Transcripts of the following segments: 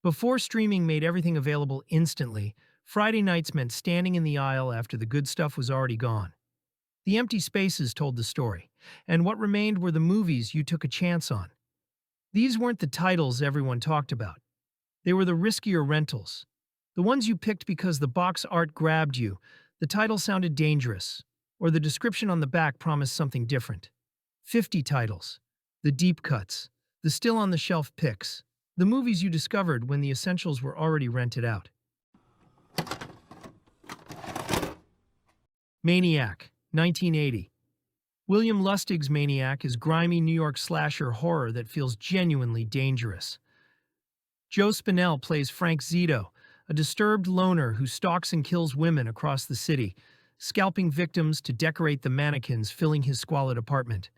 Before streaming made everything available instantly, Friday nights meant standing in the aisle after the good stuff was already gone. The empty spaces told the story, and what remained were the movies you took a chance on. These weren't the titles everyone talked about. They were the riskier rentals. The ones you picked because the box art grabbed you, the title sounded dangerous, or the description on the back promised something different. 50 titles. The deep cuts. The still-on-the-shelf picks. The movies you discovered when the essentials were already rented out. Maniac, 1980. William Lustig's Maniac is grimy New York slasher horror that feels genuinely dangerous. Joe Spinell plays Frank Zito, a disturbed loner who stalks and kills women across the city, scalping victims to decorate the mannequins filling his squalid apartment.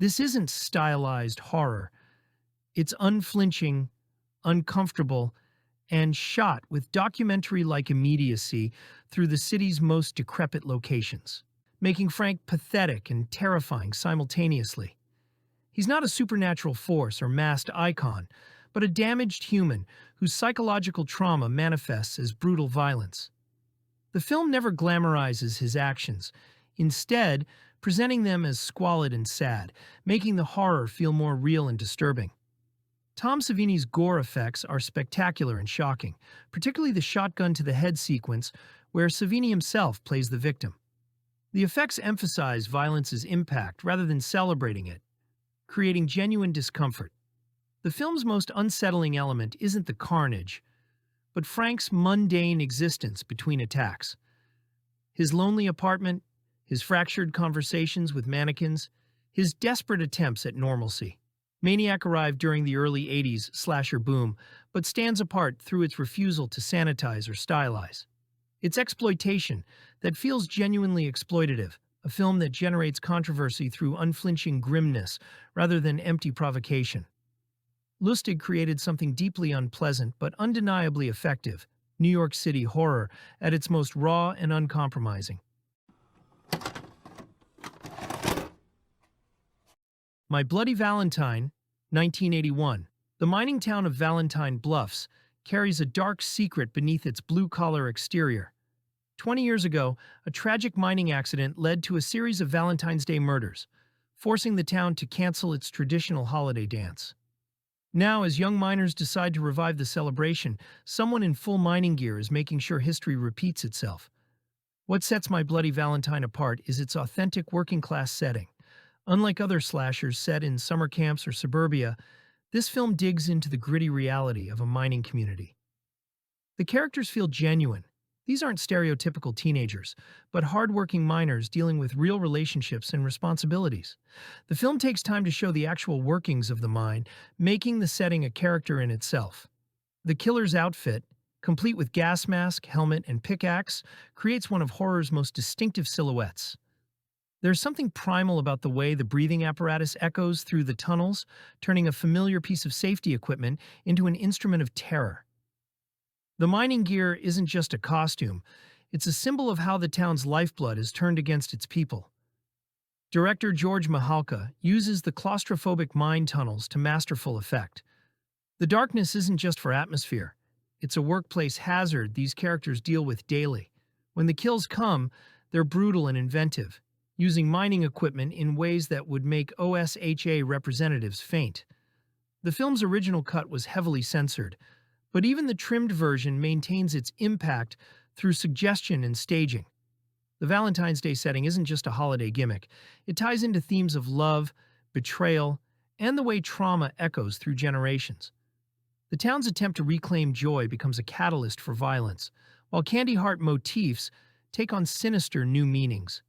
This isn't stylized horror. It's unflinching, uncomfortable, and shot with documentary-like immediacy through the city's most decrepit locations, making Frank pathetic and terrifying simultaneously. He's not a supernatural force or masked icon, but a damaged human whose psychological trauma manifests as brutal violence. The film never glamorizes his actions, instead presenting them as squalid and sad, making the horror feel more real and disturbing. Tom Savini's gore effects are spectacular and shocking, particularly the shotgun-to-the-head sequence where Savini himself plays the victim. The effects emphasize violence's impact rather than celebrating it, creating genuine discomfort. The film's most unsettling element isn't the carnage, but Frank's mundane existence between attacks. His lonely apartment, his fractured conversations with mannequins, his desperate attempts at normalcy. Maniac arrived during the early 80s slasher boom, but stands apart through its refusal to sanitize or stylize. It's exploitation that feels genuinely exploitative, a film that generates controversy through unflinching grimness rather than empty provocation. Lustig created something deeply unpleasant but undeniably effective, New York City horror at its most raw and uncompromising. My Bloody Valentine, 1981. The mining town of Valentine Bluffs carries a dark secret beneath its blue-collar exterior. 20 years ago, a tragic mining accident led to a series of Valentine's Day murders, forcing the town to cancel its traditional holiday dance. Now, as young miners decide to revive the celebration, someone in full mining gear is making sure history repeats itself. What sets My Bloody Valentine apart is its authentic working-class setting. Unlike other slashers set in summer camps or suburbia, this film digs into the gritty reality of a mining community. The characters feel genuine. These aren't stereotypical teenagers, but hardworking miners dealing with real relationships and responsibilities. The film takes time to show the actual workings of the mine, making the setting a character in itself. The killer's outfit, complete with gas mask, helmet, and pickaxe, creates one of horror's most distinctive silhouettes. There's something primal about the way the breathing apparatus echoes through the tunnels, turning a familiar piece of safety equipment into an instrument of terror. The mining gear isn't just a costume, it's a symbol of how the town's lifeblood is turned against its people. Director George Mihalka uses the claustrophobic mine tunnels to masterful effect. The darkness isn't just for atmosphere, it's a workplace hazard these characters deal with daily. When the kills come, they're brutal and inventive, using mining equipment in ways that would make OSHA representatives faint. The film's original cut was heavily censored, but even the trimmed version maintains its impact through suggestion and staging. The Valentine's Day setting isn't just a holiday gimmick. It ties into themes of love, betrayal, and the way trauma echoes through generations. The town's attempt to reclaim joy becomes a catalyst for violence, while candy heart motifs take on sinister new meanings.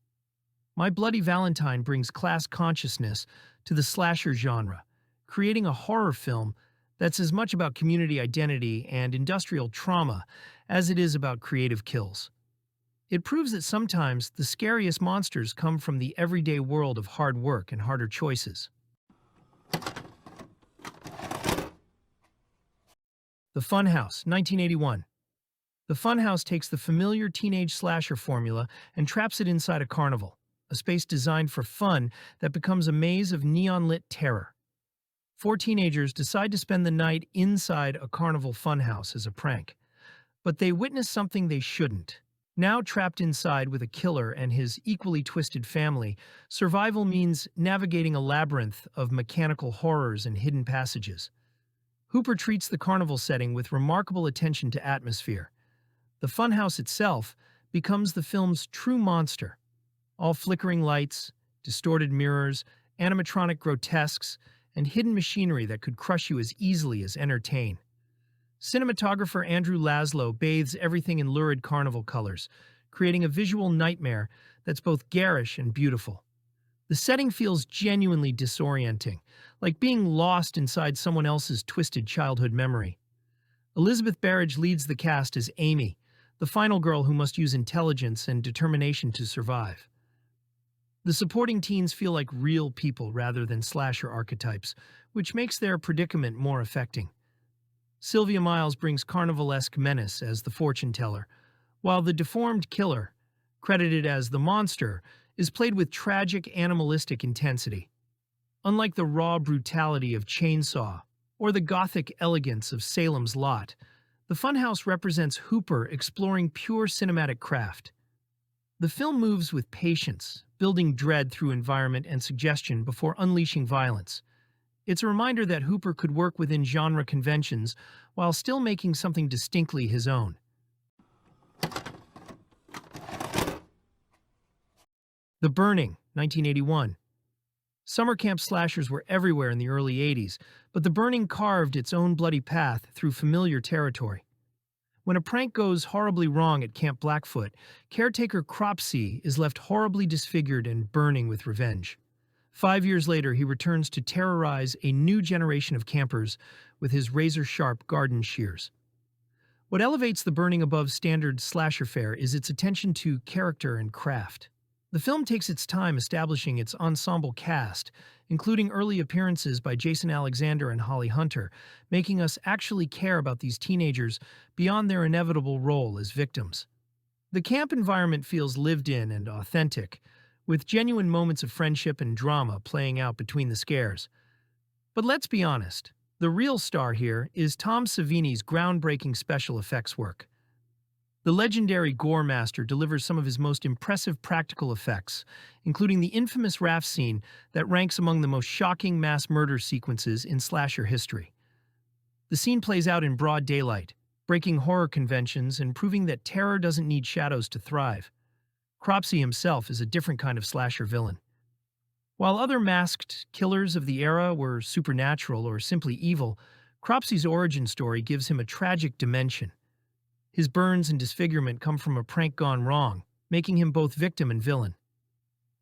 My Bloody Valentine brings class consciousness to the slasher genre, creating a horror film that's as much about community identity and industrial trauma as it is about creative kills. It proves that sometimes the scariest monsters come from the everyday world of hard work and harder choices. The Funhouse, 1981. The Funhouse takes the familiar teenage slasher formula and traps it inside a carnival, a space designed for fun that becomes a maze of neon-lit terror. Four teenagers decide to spend the night inside a carnival funhouse as a prank. But they witness something they shouldn't. Now trapped inside with a killer and his equally twisted family, survival means navigating a labyrinth of mechanical horrors and hidden passages. Hooper treats the carnival setting with remarkable attention to atmosphere. The funhouse itself becomes the film's true monster. All flickering lights, distorted mirrors, animatronic grotesques, and hidden machinery that could crush you as easily as entertain. Cinematographer Andrew Laszlo bathes everything in lurid carnival colors, creating a visual nightmare that's both garish and beautiful. The setting feels genuinely disorienting, like being lost inside someone else's twisted childhood memory. Elizabeth Berridge leads the cast as Amy, the final girl who must use intelligence and determination to survive. The supporting teens feel like real people rather than slasher archetypes, which makes their predicament more affecting. Sylvia Miles brings carnivalesque menace as the fortune teller, while the deformed killer, credited as the monster, is played with tragic animalistic intensity. Unlike the raw brutality of Chainsaw or the gothic elegance of Salem's Lot, the Funhouse represents Hooper exploring pure cinematic craft. The film moves with patience, building dread through environment and suggestion before unleashing violence. It's a reminder that Hooper could work within genre conventions while still making something distinctly his own. The Burning, 1981. Summer camp slashers were everywhere in the early 80s, but The Burning carved its own bloody path through familiar territory. When a prank goes horribly wrong at Camp Blackfoot, caretaker Cropsey is left horribly disfigured and burning with revenge. 5 years later, he returns to terrorize a new generation of campers with his razor-sharp garden shears. What elevates The Burning above standard slasher fare is its attention to character and craft. The film takes its time establishing its ensemble cast, including early appearances by Jason Alexander and Holly Hunter, making us actually care about these teenagers beyond their inevitable role as victims. The camp environment feels lived in and authentic, with genuine moments of friendship and drama playing out between the scares. But let's be honest, the real star here is Tom Savini's groundbreaking special effects work. The legendary gore master delivers some of his most impressive practical effects, including the infamous raft scene that ranks among the most shocking mass murder sequences in slasher history. The scene plays out in broad daylight, breaking horror conventions and proving that terror doesn't need shadows to thrive. Cropsey himself is a different kind of slasher villain. While other masked killers of the era were supernatural or simply evil, Cropsey's origin story gives him a tragic dimension. His burns and disfigurement come from a prank gone wrong, making him both victim and villain.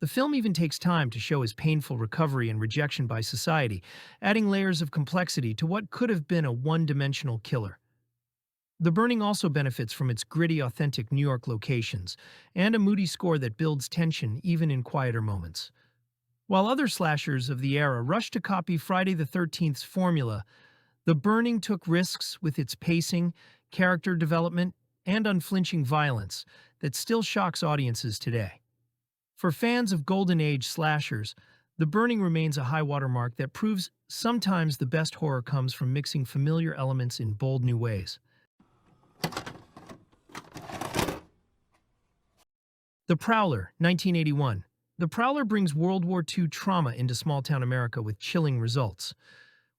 The film even takes time to show his painful recovery and rejection by society, adding layers of complexity to what could have been a one-dimensional killer. The Burning also benefits from its gritty, authentic New York locations, and a moody score that builds tension even in quieter moments. While other slashers of the era rushed to copy Friday the 13th's formula, The Burning took risks with its pacing, character development, and unflinching violence that still shocks audiences today. For fans of Golden Age slashers, The Burning remains a high watermark that proves sometimes the best horror comes from mixing familiar elements in bold new ways. The Prowler, 1981. The Prowler brings World War II trauma into small-town America with chilling results.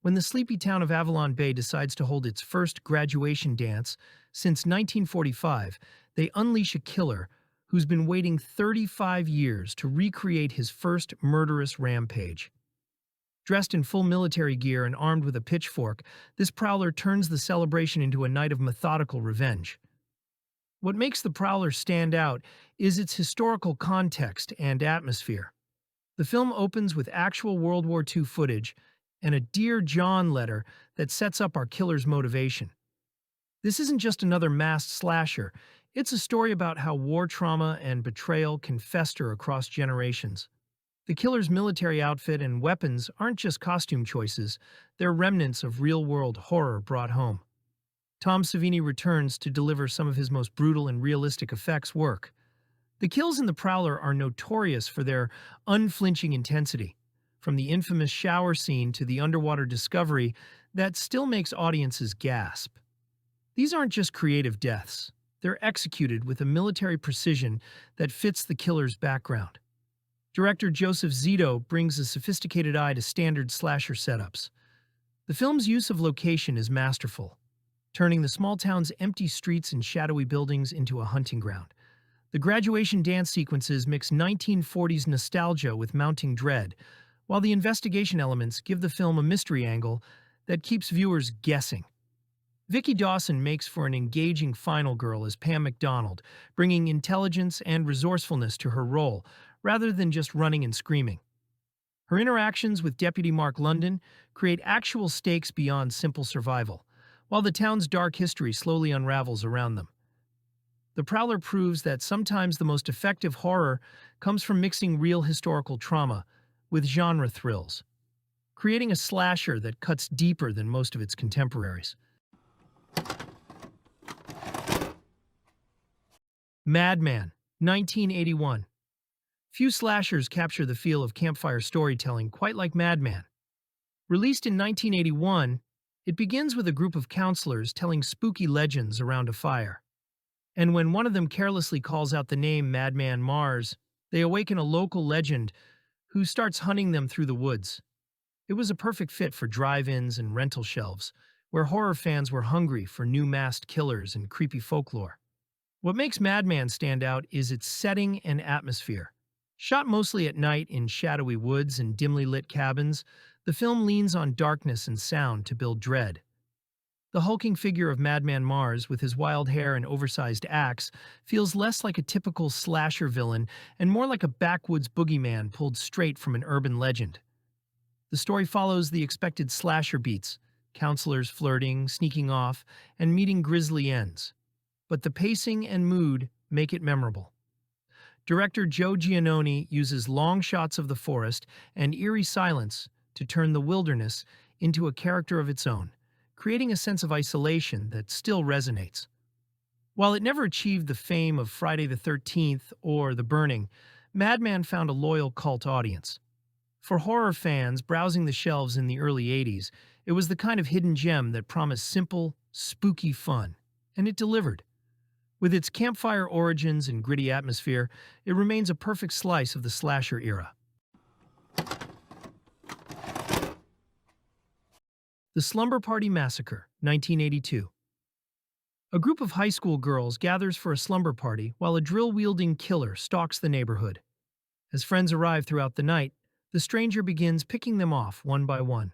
When the sleepy town of Avalon Bay decides to hold its first graduation dance since 1945, they unleash a killer who's been waiting 35 years to recreate his first murderous rampage. Dressed in full military gear and armed with a pitchfork, this Prowler turns the celebration into a night of methodical revenge. What makes the Prowler stand out is its historical context and atmosphere. The film opens with actual World War II footage and a Dear John letter that sets up our killer's motivation. This isn't just another masked slasher, it's a story about how war trauma and betrayal can fester across generations. The killer's military outfit and weapons aren't just costume choices, they're remnants of real-world horror brought home. Tom Savini returns to deliver some of his most brutal and realistic effects work. The kills in The Prowler are notorious for their unflinching intensity. from the infamous shower scene to the underwater discovery that still makes audiences gasp. These aren't just creative deaths. They're executed with a military precision that fits the killer's background. Director Joseph Zito brings a sophisticated eye to standard slasher setups. The film's use of location is masterful, turning the small town's empty streets and shadowy buildings into a hunting ground. The graduation dance sequences mix 1940s nostalgia with mounting dread, while the investigation elements give the film a mystery angle that keeps viewers guessing. Vicki Dawson makes for an engaging final girl as Pam McDonald, bringing intelligence and resourcefulness to her role, rather than just running and screaming. Her interactions with Deputy Mark London create actual stakes beyond simple survival, while the town's dark history slowly unravels around them. The Prowler proves that sometimes the most effective horror comes from mixing real historical trauma with genre thrills, creating a slasher that cuts deeper than most of its contemporaries. Madman, 1981. Few slashers capture the feel of campfire storytelling quite like Madman. Released in 1981, it begins with a group of counselors telling spooky legends around a fire. And when one of them carelessly calls out the name Madman Mars, they awaken a local legend who starts hunting them through the woods. It was a perfect fit for drive-ins and rental shelves, where horror fans were hungry for new masked killers and creepy folklore. What makes Madman stand out is its setting and atmosphere. Shot mostly at night in shadowy woods and dimly lit cabins, the film leans on darkness and sound to build dread. The hulking figure of Madman Mars, with his wild hair and oversized axe, feels less like a typical slasher villain and more like a backwoods boogeyman pulled straight from an urban legend. The story follows the expected slasher beats, counselors flirting, sneaking off, and meeting grisly ends. But the pacing and mood make it memorable. Director Joe Giannone uses long shots of the forest and eerie silence to turn the wilderness into a character of its own, creating a sense of isolation that still resonates. While it never achieved the fame of Friday the 13th or The Burning, Madman found a loyal cult audience. For horror fans browsing the shelves in the early 80s, it was the kind of hidden gem that promised simple, spooky fun, and it delivered. With its campfire origins and gritty atmosphere, it remains a perfect slice of the slasher era. The Slumber Party Massacre, 1982. A group of high school girls gathers for a slumber party while a drill-wielding killer stalks the neighborhood. As friends arrive throughout the night, the stranger begins picking them off one by one.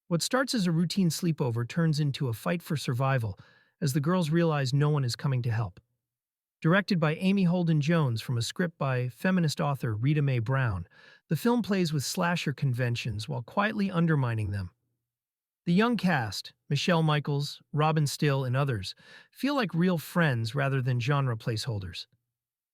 What starts as a routine sleepover turns into a fight for survival as the girls realize no one is coming to help. Directed by Amy Holden Jones from a script by feminist author Rita Mae Brown, the film plays with slasher conventions while quietly undermining them. The young cast, Michelle Michaels, Robin Still, and others, feel like real friends rather than genre placeholders.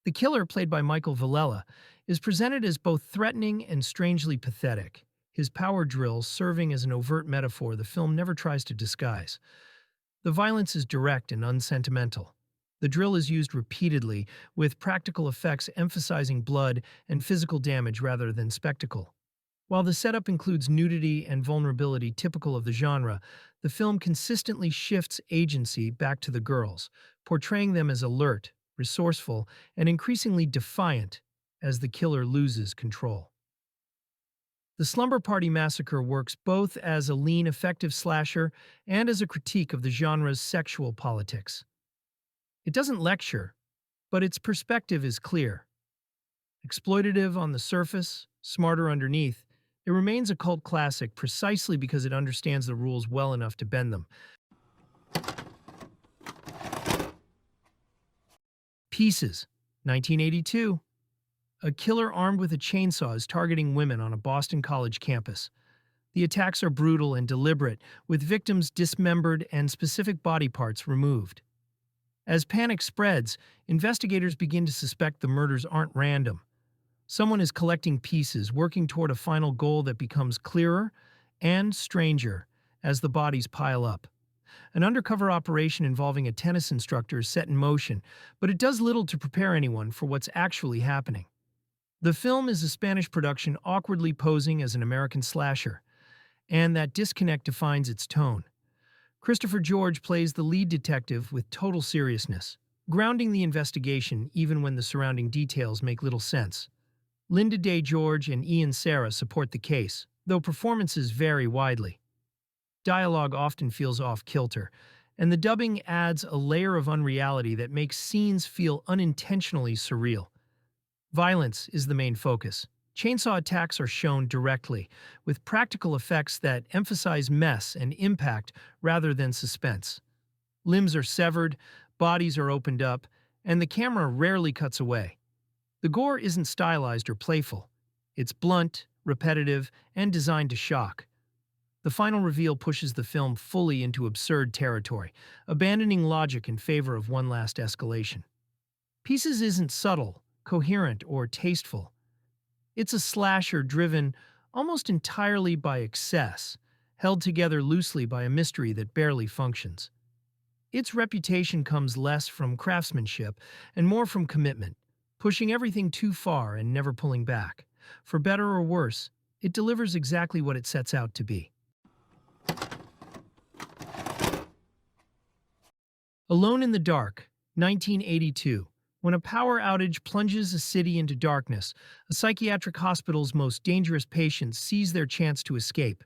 The killer, played by Michael Villela, is presented as both threatening and strangely pathetic, his power drills serving as an overt metaphor the film never tries to disguise. The violence is direct and unsentimental. The drill is used repeatedly, with practical effects emphasizing blood and physical damage rather than spectacle. While the setup includes nudity and vulnerability typical of the genre, the film consistently shifts agency back to the girls, portraying them as alert, resourceful, and increasingly defiant as the killer loses control. The Slumber Party Massacre works both as a lean, effective slasher and as a critique of the genre's sexual politics. It doesn't lecture, but its perspective is clear. Exploitative on the surface, smarter underneath, it remains a cult classic precisely because it understands the rules well enough to bend them. Pieces, 1982. A killer armed with a chainsaw is targeting women on a Boston college campus. The attacks are brutal and deliberate, with victims dismembered and specific body parts removed. As panic spreads, investigators begin to suspect the murders aren't random. Someone is collecting pieces, working toward a final goal that becomes clearer and stranger as the bodies pile up. An undercover operation involving a tennis instructor is set in motion, but it does little to prepare anyone for what's actually happening. The film is a Spanish production awkwardly posing as an American slasher, and that disconnect defines its tone. Christopher George plays the lead detective with total seriousness, grounding the investigation even when the surrounding details make little sense. Linda Day George and Ian Sarah support the case, though performances vary widely. Dialogue often feels off-kilter, and the dubbing adds a layer of unreality that makes scenes feel unintentionally surreal. Violence is the main focus. Chainsaw attacks are shown directly, with practical effects that emphasize mess and impact rather than suspense. Limbs are severed, bodies are opened up, and the camera rarely cuts away. The gore isn't stylized or playful. It's blunt, repetitive, and designed to shock. The final reveal pushes the film fully into absurd territory, abandoning logic in favor of one last escalation. Pieces isn't subtle, coherent, or tasteful. It's a slasher driven almost entirely by excess, held together loosely by a mystery that barely functions. Its reputation comes less from craftsmanship and more from commitment, pushing everything too far and never pulling back. For better or worse, it delivers exactly what it sets out to be. Alone in the Dark, 1982. When a power outage plunges a city into darkness, a psychiatric hospital's most dangerous patients seize their chance to escape.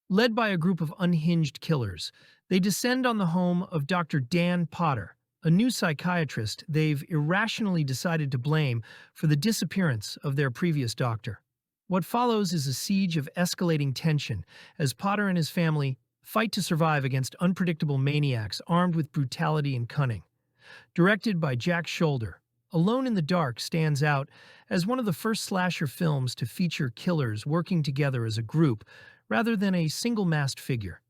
Led by a group of unhinged killers, they descend on the home of Dr. Dan Potter, a new psychiatrist they've irrationally decided to blame for the disappearance of their previous doctor. What follows is a siege of escalating tension as Potter and his family fight to survive against unpredictable maniacs armed with brutality and cunning. Directed by Jack Shoulder, Alone in the Dark stands out as one of the first slasher films to feature killers working together as a group rather than a single masked figure.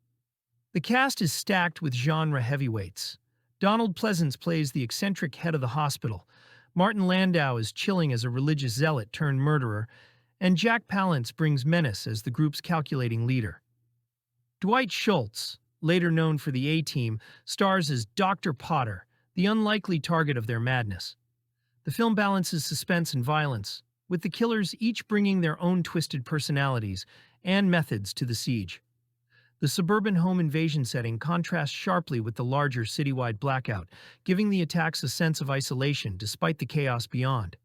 The cast is stacked with genre heavyweights. Donald Pleasance plays the eccentric head of the hospital, Martin Landau is chilling as a religious zealot turned murderer, and Jack Palance brings menace as the group's calculating leader. Dwight Schultz, later known for the A-Team, stars as Dr. Potter, the unlikely target of their madness. The film balances suspense and violence, with the killers each bringing their own twisted personalities and methods to the siege. The suburban home invasion setting contrasts sharply with the larger citywide blackout, giving the attacks a sense of isolation despite the chaos beyond.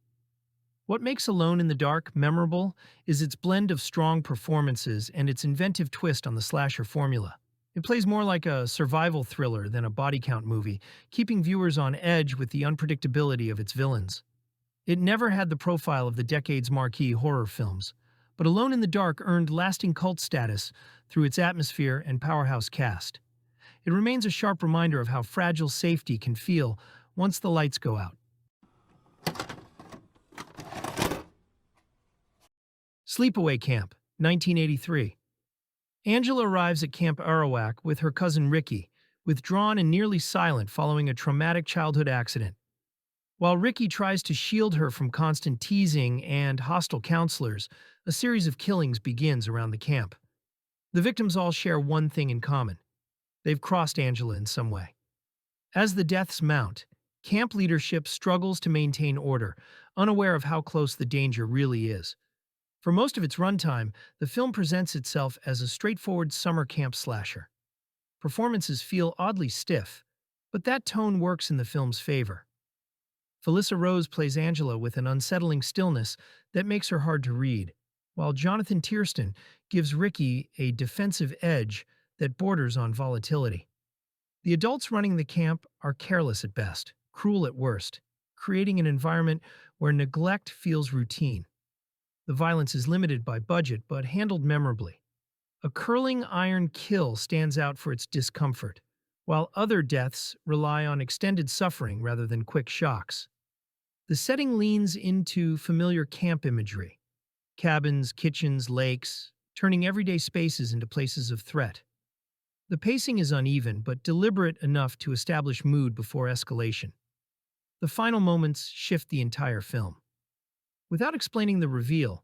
What makes Alone in the Dark memorable is its blend of strong performances and its inventive twist on the slasher formula. It plays more like a survival thriller than a body count movie, keeping viewers on edge with the unpredictability of its villains. It never had the profile of the decade's marquee horror films, but Alone in the Dark earned lasting cult status through its atmosphere and powerhouse cast. It remains a sharp reminder of how fragile safety can feel once the lights go out. Sleepaway Camp, 1983. Angela arrives at Camp Arawak with her cousin Ricky, withdrawn and nearly silent following a traumatic childhood accident. While Ricky tries to shield her from constant teasing and hostile counselors, a series of killings begins around the camp. The victims all share one thing in common. They've crossed Angela in some way. As the deaths mount, camp leadership struggles to maintain order, unaware of how close the danger really is. For most of its runtime, the film presents itself as a straightforward summer camp slasher. Performances feel oddly stiff, but that tone works in the film's favor. Felissa Rose plays Angela with an unsettling stillness that makes her hard to read, while Jonathan Tiersten gives Ricky a defensive edge that borders on volatility. The adults running the camp are careless at best, cruel at worst, creating an environment where neglect feels routine. The violence is limited by budget but handled memorably. A curling iron kill stands out for its discomfort, while other deaths rely on extended suffering rather than quick shocks. The setting leans into familiar camp imagery: cabins, kitchens, lakes, turning everyday spaces into places of threat. The pacing is uneven but deliberate enough to establish mood before escalation. The final moments shift the entire film. Without explaining the reveal,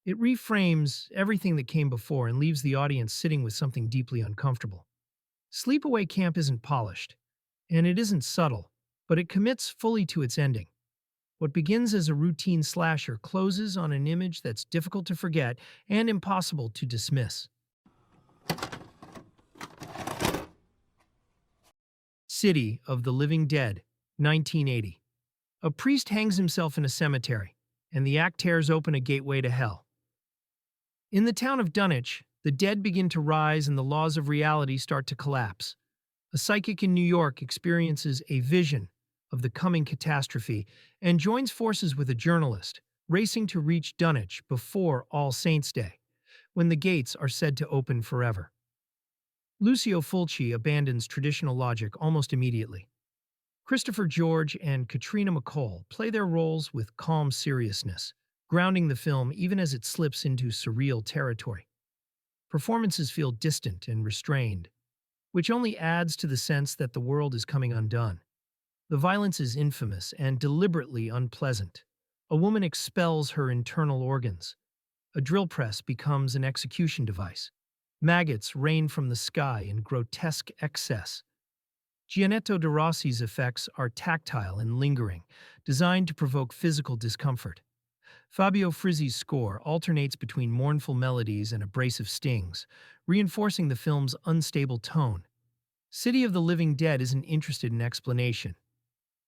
it reframes everything that came before and leaves the audience sitting with something deeply uncomfortable. Sleepaway Camp isn't polished, and it isn't subtle, but it commits fully to its ending. What begins as a routine slasher closes on an image that's difficult to forget and impossible to dismiss. City of the Living Dead, 1980. A priest hangs himself in a cemetery, and the act tears open a gateway to hell. In the town of Dunwich, the dead begin to rise and the laws of reality start to collapse. A psychic in New York experiences a vision of the coming catastrophe and joins forces with a journalist, racing to reach Dunwich before All Saints' Day, when the gates are said to open forever. Lucio Fulci abandons traditional logic almost immediately. Christopher George and Katrina McCall play their roles with calm seriousness, grounding the film even as it slips into surreal territory. Performances feel distant and restrained, which only adds to the sense that the world is coming undone. The violence is infamous and deliberately unpleasant. A woman expels her internal organs. A drill press becomes an execution device. Maggots rain from the sky in grotesque excess. Gianetto de Rossi's effects are tactile and lingering, designed to provoke physical discomfort. Fabio Frizzi's score alternates between mournful melodies and abrasive stings, reinforcing the film's unstable tone. City of the Living Dead isn't interested in explanation.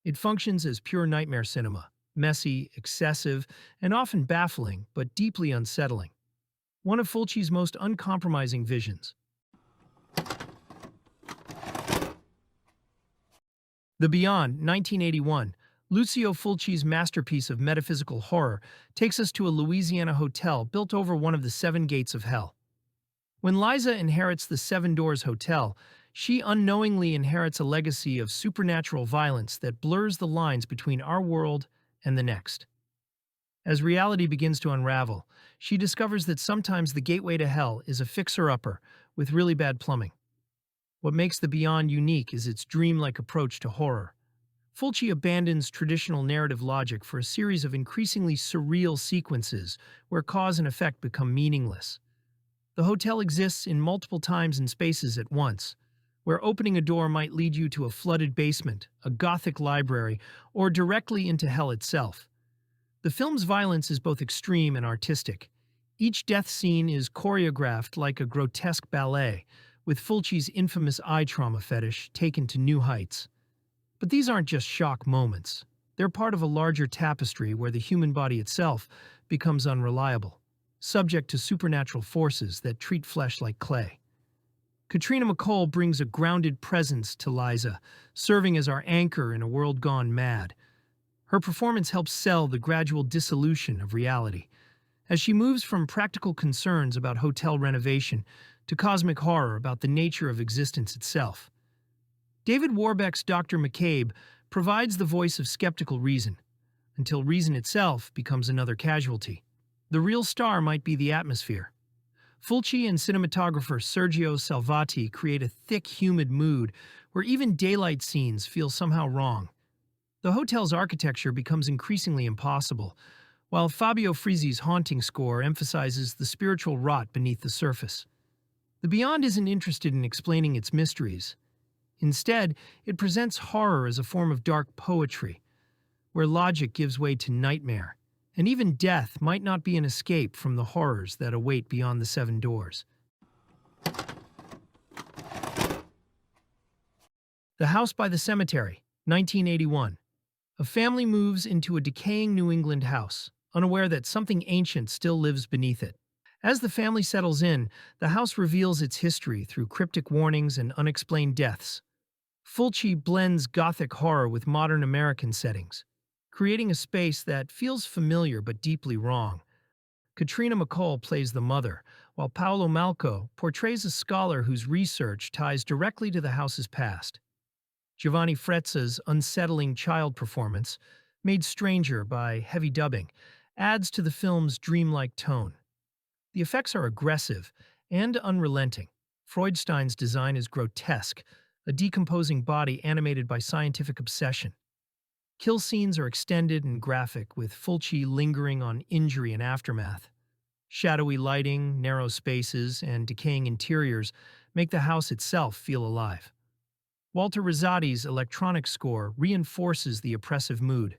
It functions as pure nightmare cinema, messy, excessive, and often baffling, but deeply unsettling. One of Fulci's most uncompromising visions. The Beyond, 1981, Lucio Fulci's masterpiece of metaphysical horror, takes us to a Louisiana hotel built over one of the seven gates of hell. When Liza inherits the Seven Doors Hotel, she unknowingly inherits a legacy of supernatural violence that blurs the lines between our world and the next. As reality begins to unravel, she discovers that sometimes the gateway to hell is a fixer-upper with really bad plumbing. What makes The Beyond unique is its dreamlike approach to horror. Fulci abandons traditional narrative logic for a series of increasingly surreal sequences where cause and effect become meaningless. The hotel exists in multiple times and spaces at once, where opening a door might lead you to a flooded basement, a Gothic library, or directly into hell itself. The film's violence is both extreme and artistic. Each death scene is choreographed like a grotesque ballet, with Fulci's infamous eye trauma fetish taken to new heights. But these aren't just shock moments. They're part of a larger tapestry where the human body itself becomes unreliable, subject to supernatural forces that treat flesh like clay. Katrina McCall brings a grounded presence to Liza, serving as our anchor in a world gone mad. Her performance helps sell the gradual dissolution of reality, as she moves from practical concerns about hotel renovation to cosmic horror about the nature of existence itself. David Warbeck's Dr. McCabe provides the voice of skeptical reason, until reason itself becomes another casualty. The real star might be the atmosphere. Fulci and cinematographer Sergio Salvati create a thick, humid mood where even daylight scenes feel somehow wrong. The hotel's architecture becomes increasingly impossible, while Fabio Frizzi's haunting score emphasizes the spiritual rot beneath the surface. The Beyond isn't interested in explaining its mysteries. Instead, it presents horror as a form of dark poetry, where logic gives way to nightmare, and even death might not be an escape from the horrors that await beyond the seven doors. The House by the Cemetery, 1981. A family moves into a decaying New England house, unaware that something ancient still lives beneath it. As the family settles in, the house reveals its history through cryptic warnings and unexplained deaths. Fulci blends Gothic horror with modern American settings, creating a space that feels familiar but deeply wrong. Katrina McCall plays the mother, while Paolo Malco portrays a scholar whose research ties directly to the house's past. Giovanni Frezza's unsettling child performance, made stranger by heavy dubbing, adds to the film's dreamlike tone. The effects are aggressive and unrelenting. Freudstein's design is grotesque, a decomposing body animated by scientific obsession. Kill scenes are extended and graphic, with Fulci lingering on injury and aftermath. Shadowy lighting, narrow spaces, and decaying interiors make the house itself feel alive. Walter Rizzati's electronic score reinforces the oppressive mood.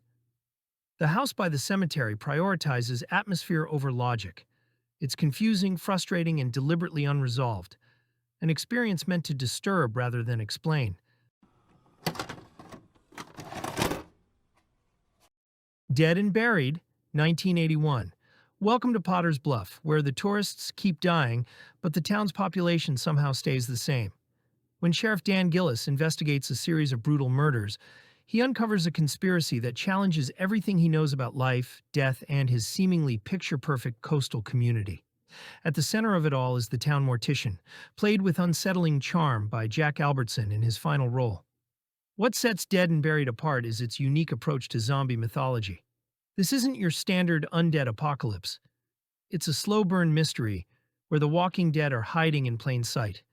The House by the Cemetery prioritizes atmosphere over logic. It's confusing, frustrating, and deliberately unresolved, an experience meant to disturb rather than explain. Dead and Buried, 1981. Welcome to Potter's Bluff, where the tourists keep dying, but the town's population somehow stays the same. When Sheriff Dan Gillis investigates a series of brutal murders, he uncovers a conspiracy that challenges everything he knows about life, death, and his seemingly picture-perfect coastal community. At the center of it all is the town mortician, played with unsettling charm by Jack Albertson in his final role. What sets Dead and Buried apart is its unique approach to zombie mythology. This isn't your standard undead apocalypse. It's a slow-burn mystery where the walking dead are hiding in plain sight,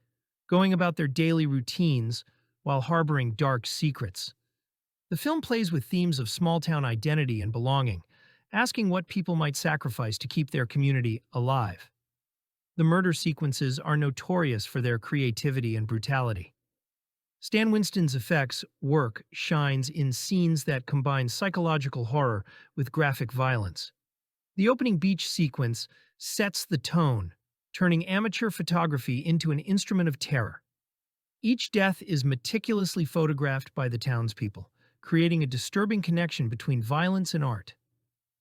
going about their daily routines while harboring dark secrets. The film plays with themes of small-town identity and belonging, asking what people might sacrifice to keep their community alive. The murder sequences are notorious for their creativity and brutality. Stan Winston's effects work shines in scenes that combine psychological horror with graphic violence. The opening beach sequence sets the tone, turning amateur photography into an instrument of terror. Each death is meticulously photographed by the townspeople, creating a disturbing connection between violence and art.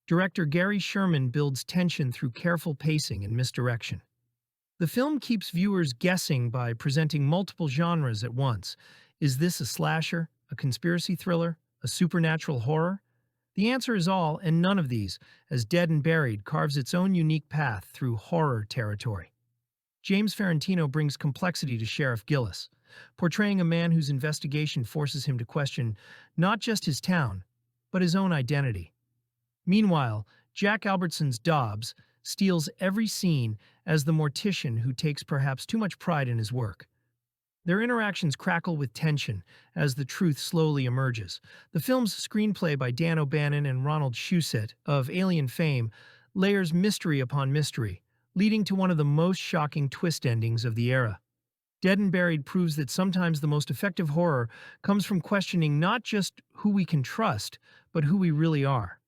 Director Gary Sherman builds tension through careful pacing and misdirection. The film keeps viewers guessing by presenting multiple genres at once. Is this a slasher, a conspiracy thriller, a supernatural horror? The answer is all and none of these, as Dead and Buried carves its own unique path through horror territory. James Ferrantino brings complexity to Sheriff Gillis, portraying a man whose investigation forces him to question not just his town, but his own identity. Meanwhile, Jack Albertson's Dobbs steals every scene as the mortician who takes perhaps too much pride in his work. Their interactions crackle with tension as the truth slowly emerges. The film's screenplay by Dan O'Bannon and Ronald Shusett of Alien fame layers mystery upon mystery, leading to one of the most shocking twist endings of the era. Dead and Buried proves that sometimes the most effective horror comes from questioning not just who we can trust, but who we really are.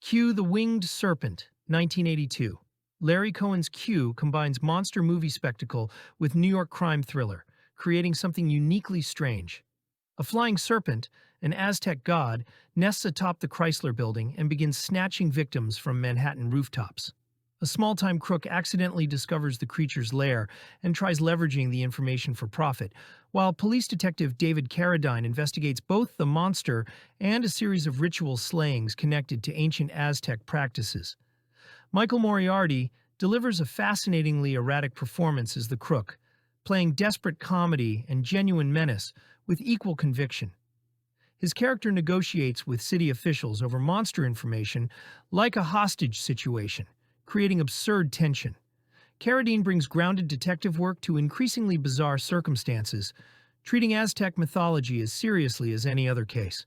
C.U.D. The Winged Serpent, 1982. Larry Cohen's C.U.D. combines monster movie spectacle with New York crime thriller, creating something uniquely strange. A flying serpent, an Aztec god, nests atop the Chrysler Building and begins snatching victims from Manhattan rooftops. A small-time crook accidentally discovers the creature's lair and tries leveraging the information for profit, while police detective David Carradine investigates both the monster and a series of ritual slayings connected to ancient Aztec practices. Michael Moriarty delivers a fascinatingly erratic performance as the crook, playing desperate comedy and genuine menace with equal conviction. His character negotiates with city officials over monster information like a hostage situation, creating absurd tension. Carradine brings grounded detective work to increasingly bizarre circumstances, treating Aztec mythology as seriously as any other case.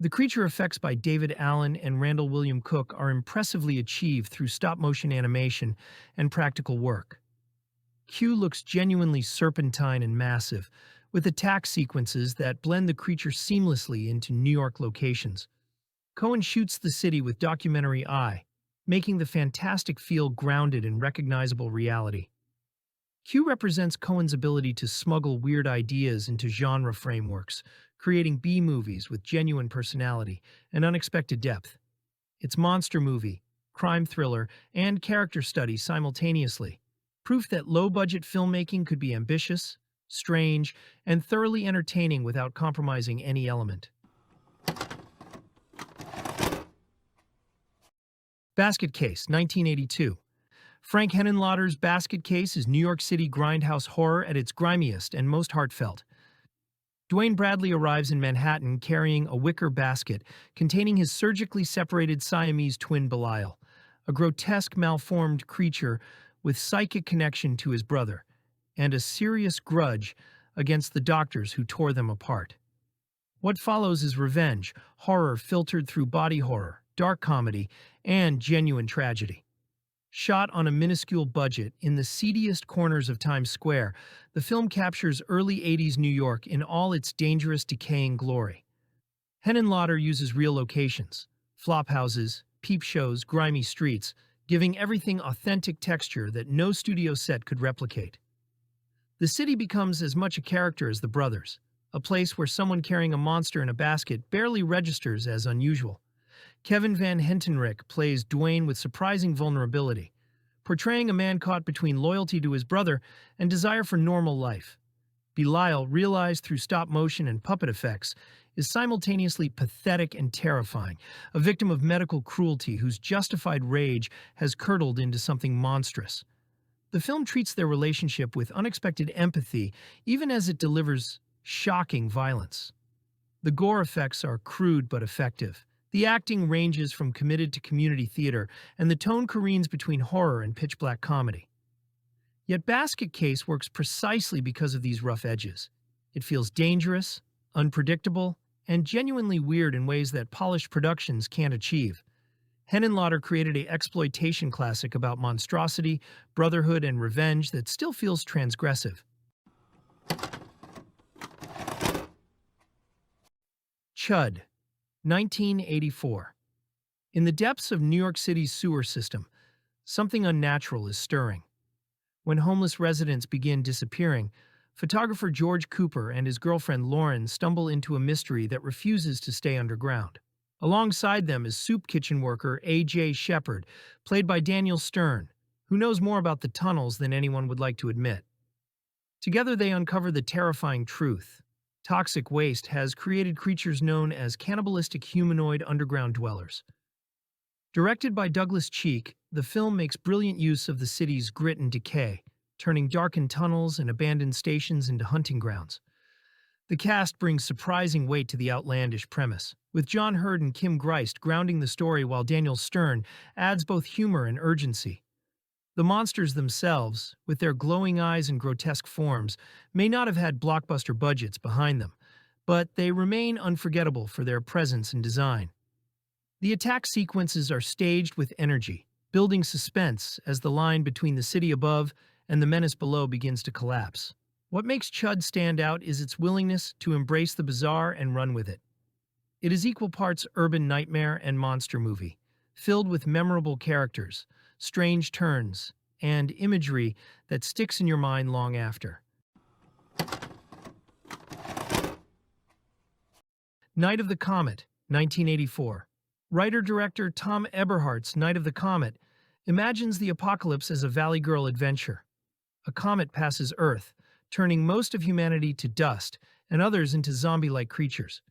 The creature effects by David Allen and Randall William Cook are impressively achieved through stop-motion animation and practical work. C.U.D. looks genuinely serpentine and massive, with attack sequences that blend the creature seamlessly into New York locations. Cohen shoots the city with documentary eye, making the fantastic feel grounded in recognizable reality. C.U.D. represents Cohen's ability to smuggle weird ideas into genre frameworks, creating B-movies with genuine personality and unexpected depth. It's monster movie, crime thriller, and character study simultaneously, proof that low-budget filmmaking could be ambitious, strange, and thoroughly entertaining without compromising any element. Basket Case, 1982. Frank Henenlotter's Basket Case is New York City grindhouse horror at its grimiest and most heartfelt. Dwayne Bradley arrives in Manhattan carrying a wicker basket containing his surgically separated Siamese twin Belial, a grotesque malformed creature with psychic connection to his brother, and a serious grudge against the doctors who tore them apart. What follows is revenge, horror filtered through body horror, dark comedy, and genuine tragedy. Shot on a minuscule budget in the seediest corners of Times Square, the film captures early 80s New York in all its dangerous, decaying glory. Henenlotter uses real locations, flop houses, peep shows, grimy streets, giving everything authentic texture that no studio set could replicate. The city becomes as much a character as the brothers, a place where someone carrying a monster in a basket barely registers as unusual. Kevin Van Hentenryck plays Dwayne with surprising vulnerability, portraying a man caught between loyalty to his brother and desire for normal life. Belial, realized through stop motion and puppet effects, is simultaneously pathetic and terrifying, a victim of medical cruelty whose justified rage has curdled into something monstrous. The film treats their relationship with unexpected empathy, even as it delivers shocking violence. The gore effects are crude but effective. The acting ranges from committed to community theater, and the tone careens between horror and pitch-black comedy. Yet Basket Case works precisely because of these rough edges. It feels dangerous, unpredictable, and genuinely weird in ways that polished productions can't achieve. Henenlotter created an exploitation classic about monstrosity, brotherhood, and revenge that still feels transgressive. C.H.U.D. 1984. In the depths of New York City's sewer system, something unnatural is stirring. When homeless residents begin disappearing, photographer George Cooper and his girlfriend Lauren stumble into a mystery that refuses to stay underground. Alongside them is soup kitchen worker A.J. Shepard, played by Daniel Stern, who knows more about the tunnels than anyone would like to admit. Together they uncover the terrifying truth. Toxic waste has created creatures known as cannibalistic humanoid underground dwellers. Directed by Douglas Cheek, the film makes brilliant use of the city's grit and decay, turning darkened tunnels and abandoned stations into hunting grounds. The cast brings surprising weight to the outlandish premise, with John Hurd and Kim Greist grounding the story while Daniel Stern adds both humor and urgency. The monsters themselves, with their glowing eyes and grotesque forms, may not have had blockbuster budgets behind them, but they remain unforgettable for their presence and design. The attack sequences are staged with energy, building suspense as the line between the city above and the menace below begins to collapse. What makes C.H.U.D. stand out is its willingness to embrace the bizarre and run with it. It is equal parts urban nightmare and monster movie, filled with memorable characters, strange turns, and imagery that sticks in your mind long after. Night of the Comet, 1984. Writer-director Tom Eberhardt's Night of the Comet imagines the apocalypse as a Valley Girl adventure. A comet passes Earth, turning most of humanity to dust and others into zombie-like creatures.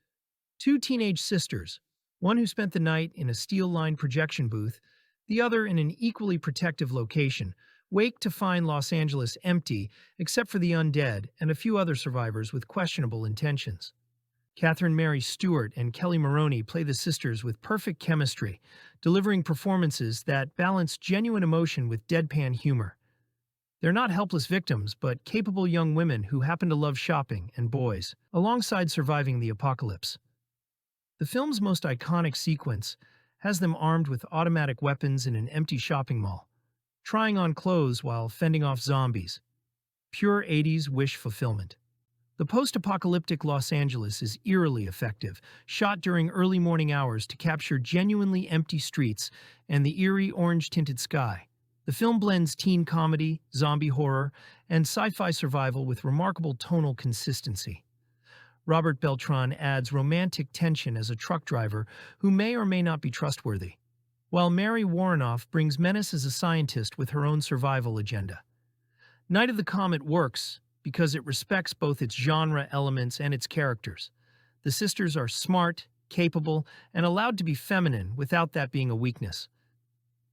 Two teenage sisters, one who spent the night in a steel-lined projection booth, the other in an equally protective location, wake to find Los Angeles empty except for the undead and a few other survivors with questionable intentions. Catherine Mary Stewart and Kelly Maroney play the sisters with perfect chemistry, delivering performances that balance genuine emotion with deadpan humor. They're not helpless victims, but capable young women who happen to love shopping and boys, alongside surviving the apocalypse. The film's most iconic sequence has them armed with automatic weapons in an empty shopping mall, trying on clothes while fending off zombies. Pure 80s wish fulfillment. The post-apocalyptic Los Angeles is eerily effective, shot during early morning hours to capture genuinely empty streets and the eerie orange-tinted sky. The film blends teen comedy, zombie horror, and sci-fi survival with remarkable tonal consistency. Robert Beltran adds romantic tension as a truck driver who may or may not be trustworthy, while Mary Warrenoff brings menace as a scientist with her own survival agenda. Night of the Comet works because it respects both its genre elements and its characters. The sisters are smart, capable, and allowed to be feminine without that being a weakness.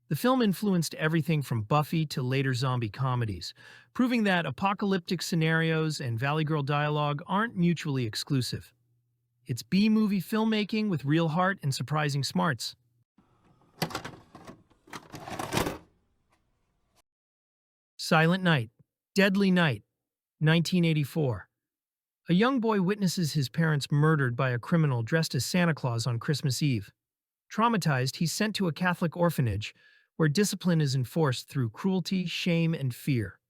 The film influenced everything from Buffy to later zombie comedies, proving that apocalyptic scenarios and Valley Girl dialogue aren't mutually exclusive. It's B-movie filmmaking with real heart and surprising smarts. Silent Night, Deadly Night, 1984. A young boy witnesses his parents murdered by a criminal dressed as Santa Claus on Christmas Eve. Traumatized, he's sent to a Catholic orphanage, where discipline is enforced through cruelty, shame, and fear.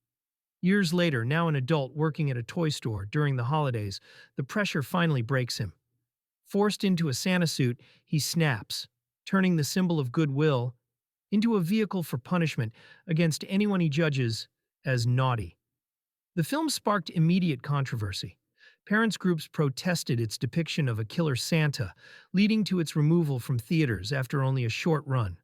Years later, now an adult working at a toy store during the holidays, the pressure finally breaks him. Forced into a Santa suit, he snaps, turning the symbol of goodwill into a vehicle for punishment against anyone he judges as naughty. The film sparked immediate controversy. Parents' groups protested its depiction of a killer Santa, leading to its removal from theaters after only a short run.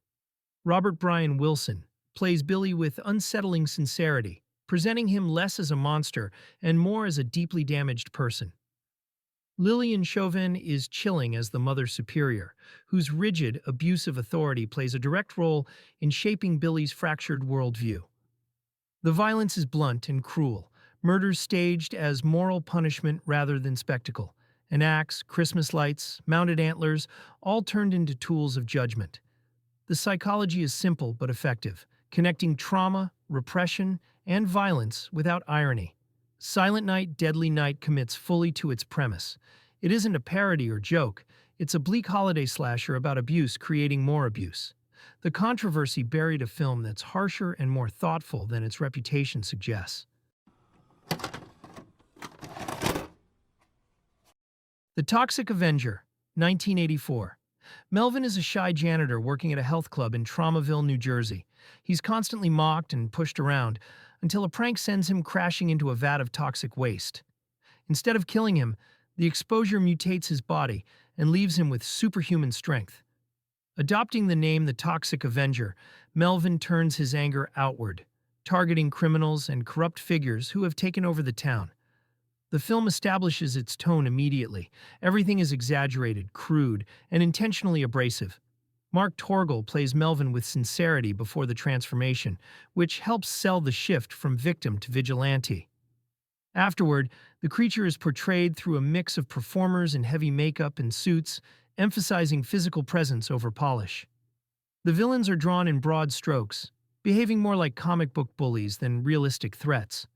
Robert Brian Wilson plays Billy with unsettling sincerity, presenting him less as a monster and more as a deeply damaged person. Lillian Chauvin is chilling as the Mother Superior, whose rigid, abusive authority plays a direct role in shaping Billy's fractured worldview. The violence is blunt and cruel, murders staged as moral punishment rather than spectacle. An axe, Christmas lights, mounted antlers, all turned into tools of judgment. The psychology is simple but effective, connecting trauma, repression, and violence without irony. Silent Night, Deadly Night commits fully to its premise. It isn't a parody or joke, it's a bleak holiday slasher about abuse creating more abuse. The controversy buried a film that's harsher and more thoughtful than its reputation suggests. The Toxic Avenger, 1984. Melvin is a shy janitor working at a health club in Traumaville, New Jersey. He's constantly mocked and pushed around until a prank sends him crashing into a vat of toxic waste. Instead of killing him, the exposure mutates his body and leaves him with superhuman strength. Adopting the name the Toxic Avenger, Melvin turns his anger outward, targeting criminals and corrupt figures who have taken over the town. The film establishes its tone immediately. Everything is exaggerated, crude, and intentionally abrasive. Mark Torgl plays Melvin with sincerity before the transformation, which helps sell the shift from victim to vigilante. Afterward, the creature is portrayed through a mix of performers in heavy makeup and suits, emphasizing physical presence over polish. The villains are drawn in broad strokes, behaving more like comic book bullies than realistic threats.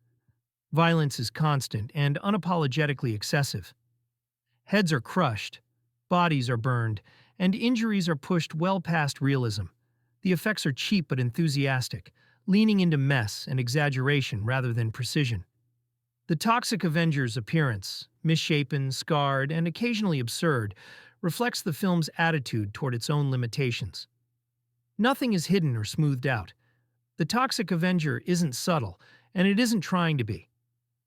Violence is constant and unapologetically excessive. Heads are crushed, bodies are burned, and injuries are pushed well past realism. The effects are cheap but enthusiastic, leaning into mess and exaggeration rather than precision. The Toxic Avenger's appearance, misshapen, scarred, and occasionally absurd, reflects the film's attitude toward its own limitations. Nothing is hidden or smoothed out. The Toxic Avenger isn't subtle, and it isn't trying to be.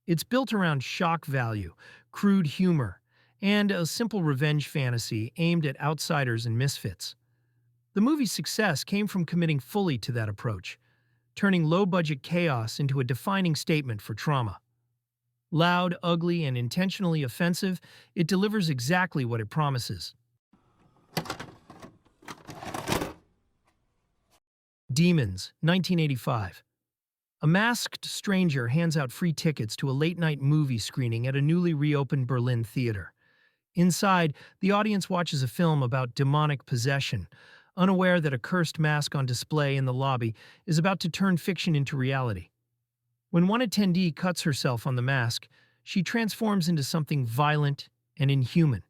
It's built around shock value, crude humor, and a simple revenge fantasy aimed at outsiders and misfits. The movie's success came from committing fully to that approach, turning low-budget chaos into a defining statement for trauma. Loud, ugly, and intentionally offensive, it delivers exactly what it promises. Demons, 1985. A masked stranger hands out free tickets to a late-night movie screening at a newly reopened Berlin theater. Inside, the audience watches a film about demonic possession, unaware that a cursed mask on display in the lobby is about to turn fiction into reality. When one attendee cuts herself on the mask, she transforms into something violent and inhuman.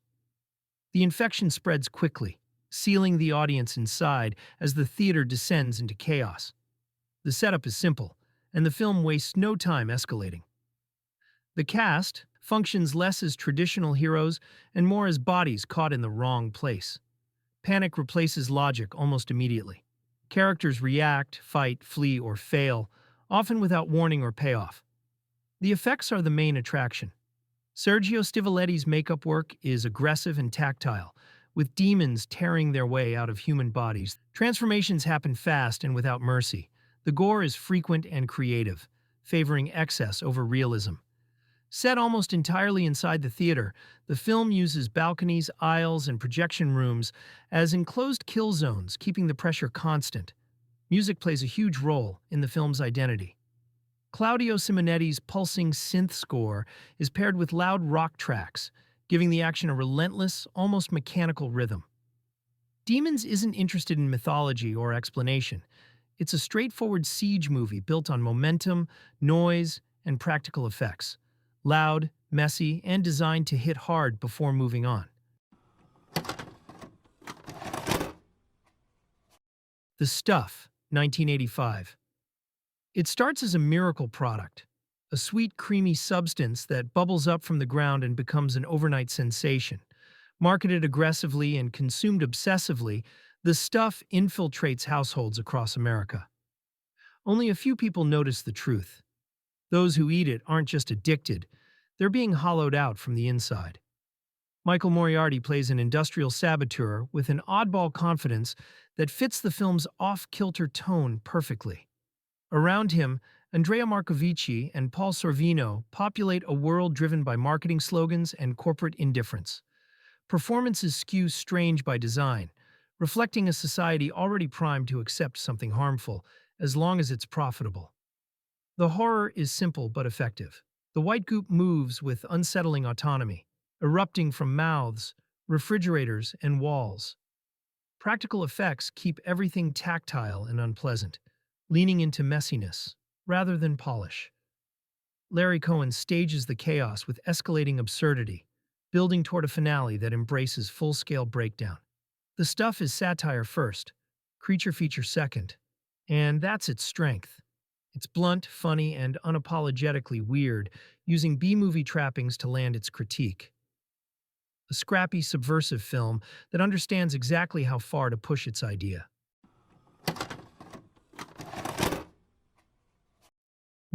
The infection spreads quickly, sealing the audience inside as the theater descends into chaos. The setup is simple, and the film wastes no time escalating. The cast functions less as traditional heroes and more as bodies caught in the wrong place. Panic replaces logic almost immediately. Characters react, fight, flee, or fail, often without warning or payoff. The effects are the main attraction. Sergio Stivoletti's makeup work is aggressive and tactile, with demons tearing their way out of human bodies. Transformations happen fast and without mercy. The gore is frequent and creative, favoring excess over realism. Set almost entirely inside the theater, the film uses balconies, aisles, and projection rooms as enclosed kill zones, keeping the pressure constant. Music plays a huge role in the film's identity. Claudio Simonetti's pulsing synth score is paired with loud rock tracks, giving the action a relentless, almost mechanical rhythm. Demons isn't interested in mythology or explanation. It's a straightforward siege movie built on momentum, noise, and practical effects. Loud, messy, and designed to hit hard before moving on. The Stuff, 1985. It starts as a miracle product, a sweet, creamy substance that bubbles up from the ground and becomes an overnight sensation. Marketed aggressively and consumed obsessively, the stuff infiltrates households across America. Only a few people notice the truth. Those who eat it aren't just addicted, they're being hollowed out from the inside. Michael Moriarty plays an industrial saboteur with an oddball confidence that fits the film's off-kilter tone perfectly. Around him, Andrea Marcovici and Paul Sorvino populate a world driven by marketing slogans and corporate indifference. Performances skew strange by design, reflecting a society already primed to accept something harmful, as long as it's profitable. The horror is simple but effective. The white goop moves with unsettling autonomy, erupting from mouths, refrigerators, and walls. Practical effects keep everything tactile and unpleasant, leaning into messiness rather than polish. Larry Cohen stages the chaos with escalating absurdity, building toward a finale that embraces full-scale breakdown. The stuff is satire first, creature feature second, and that's its strength. It's blunt, funny, and unapologetically weird, using B-movie trappings to land its critique. A scrappy, subversive film that understands exactly how far to push its idea.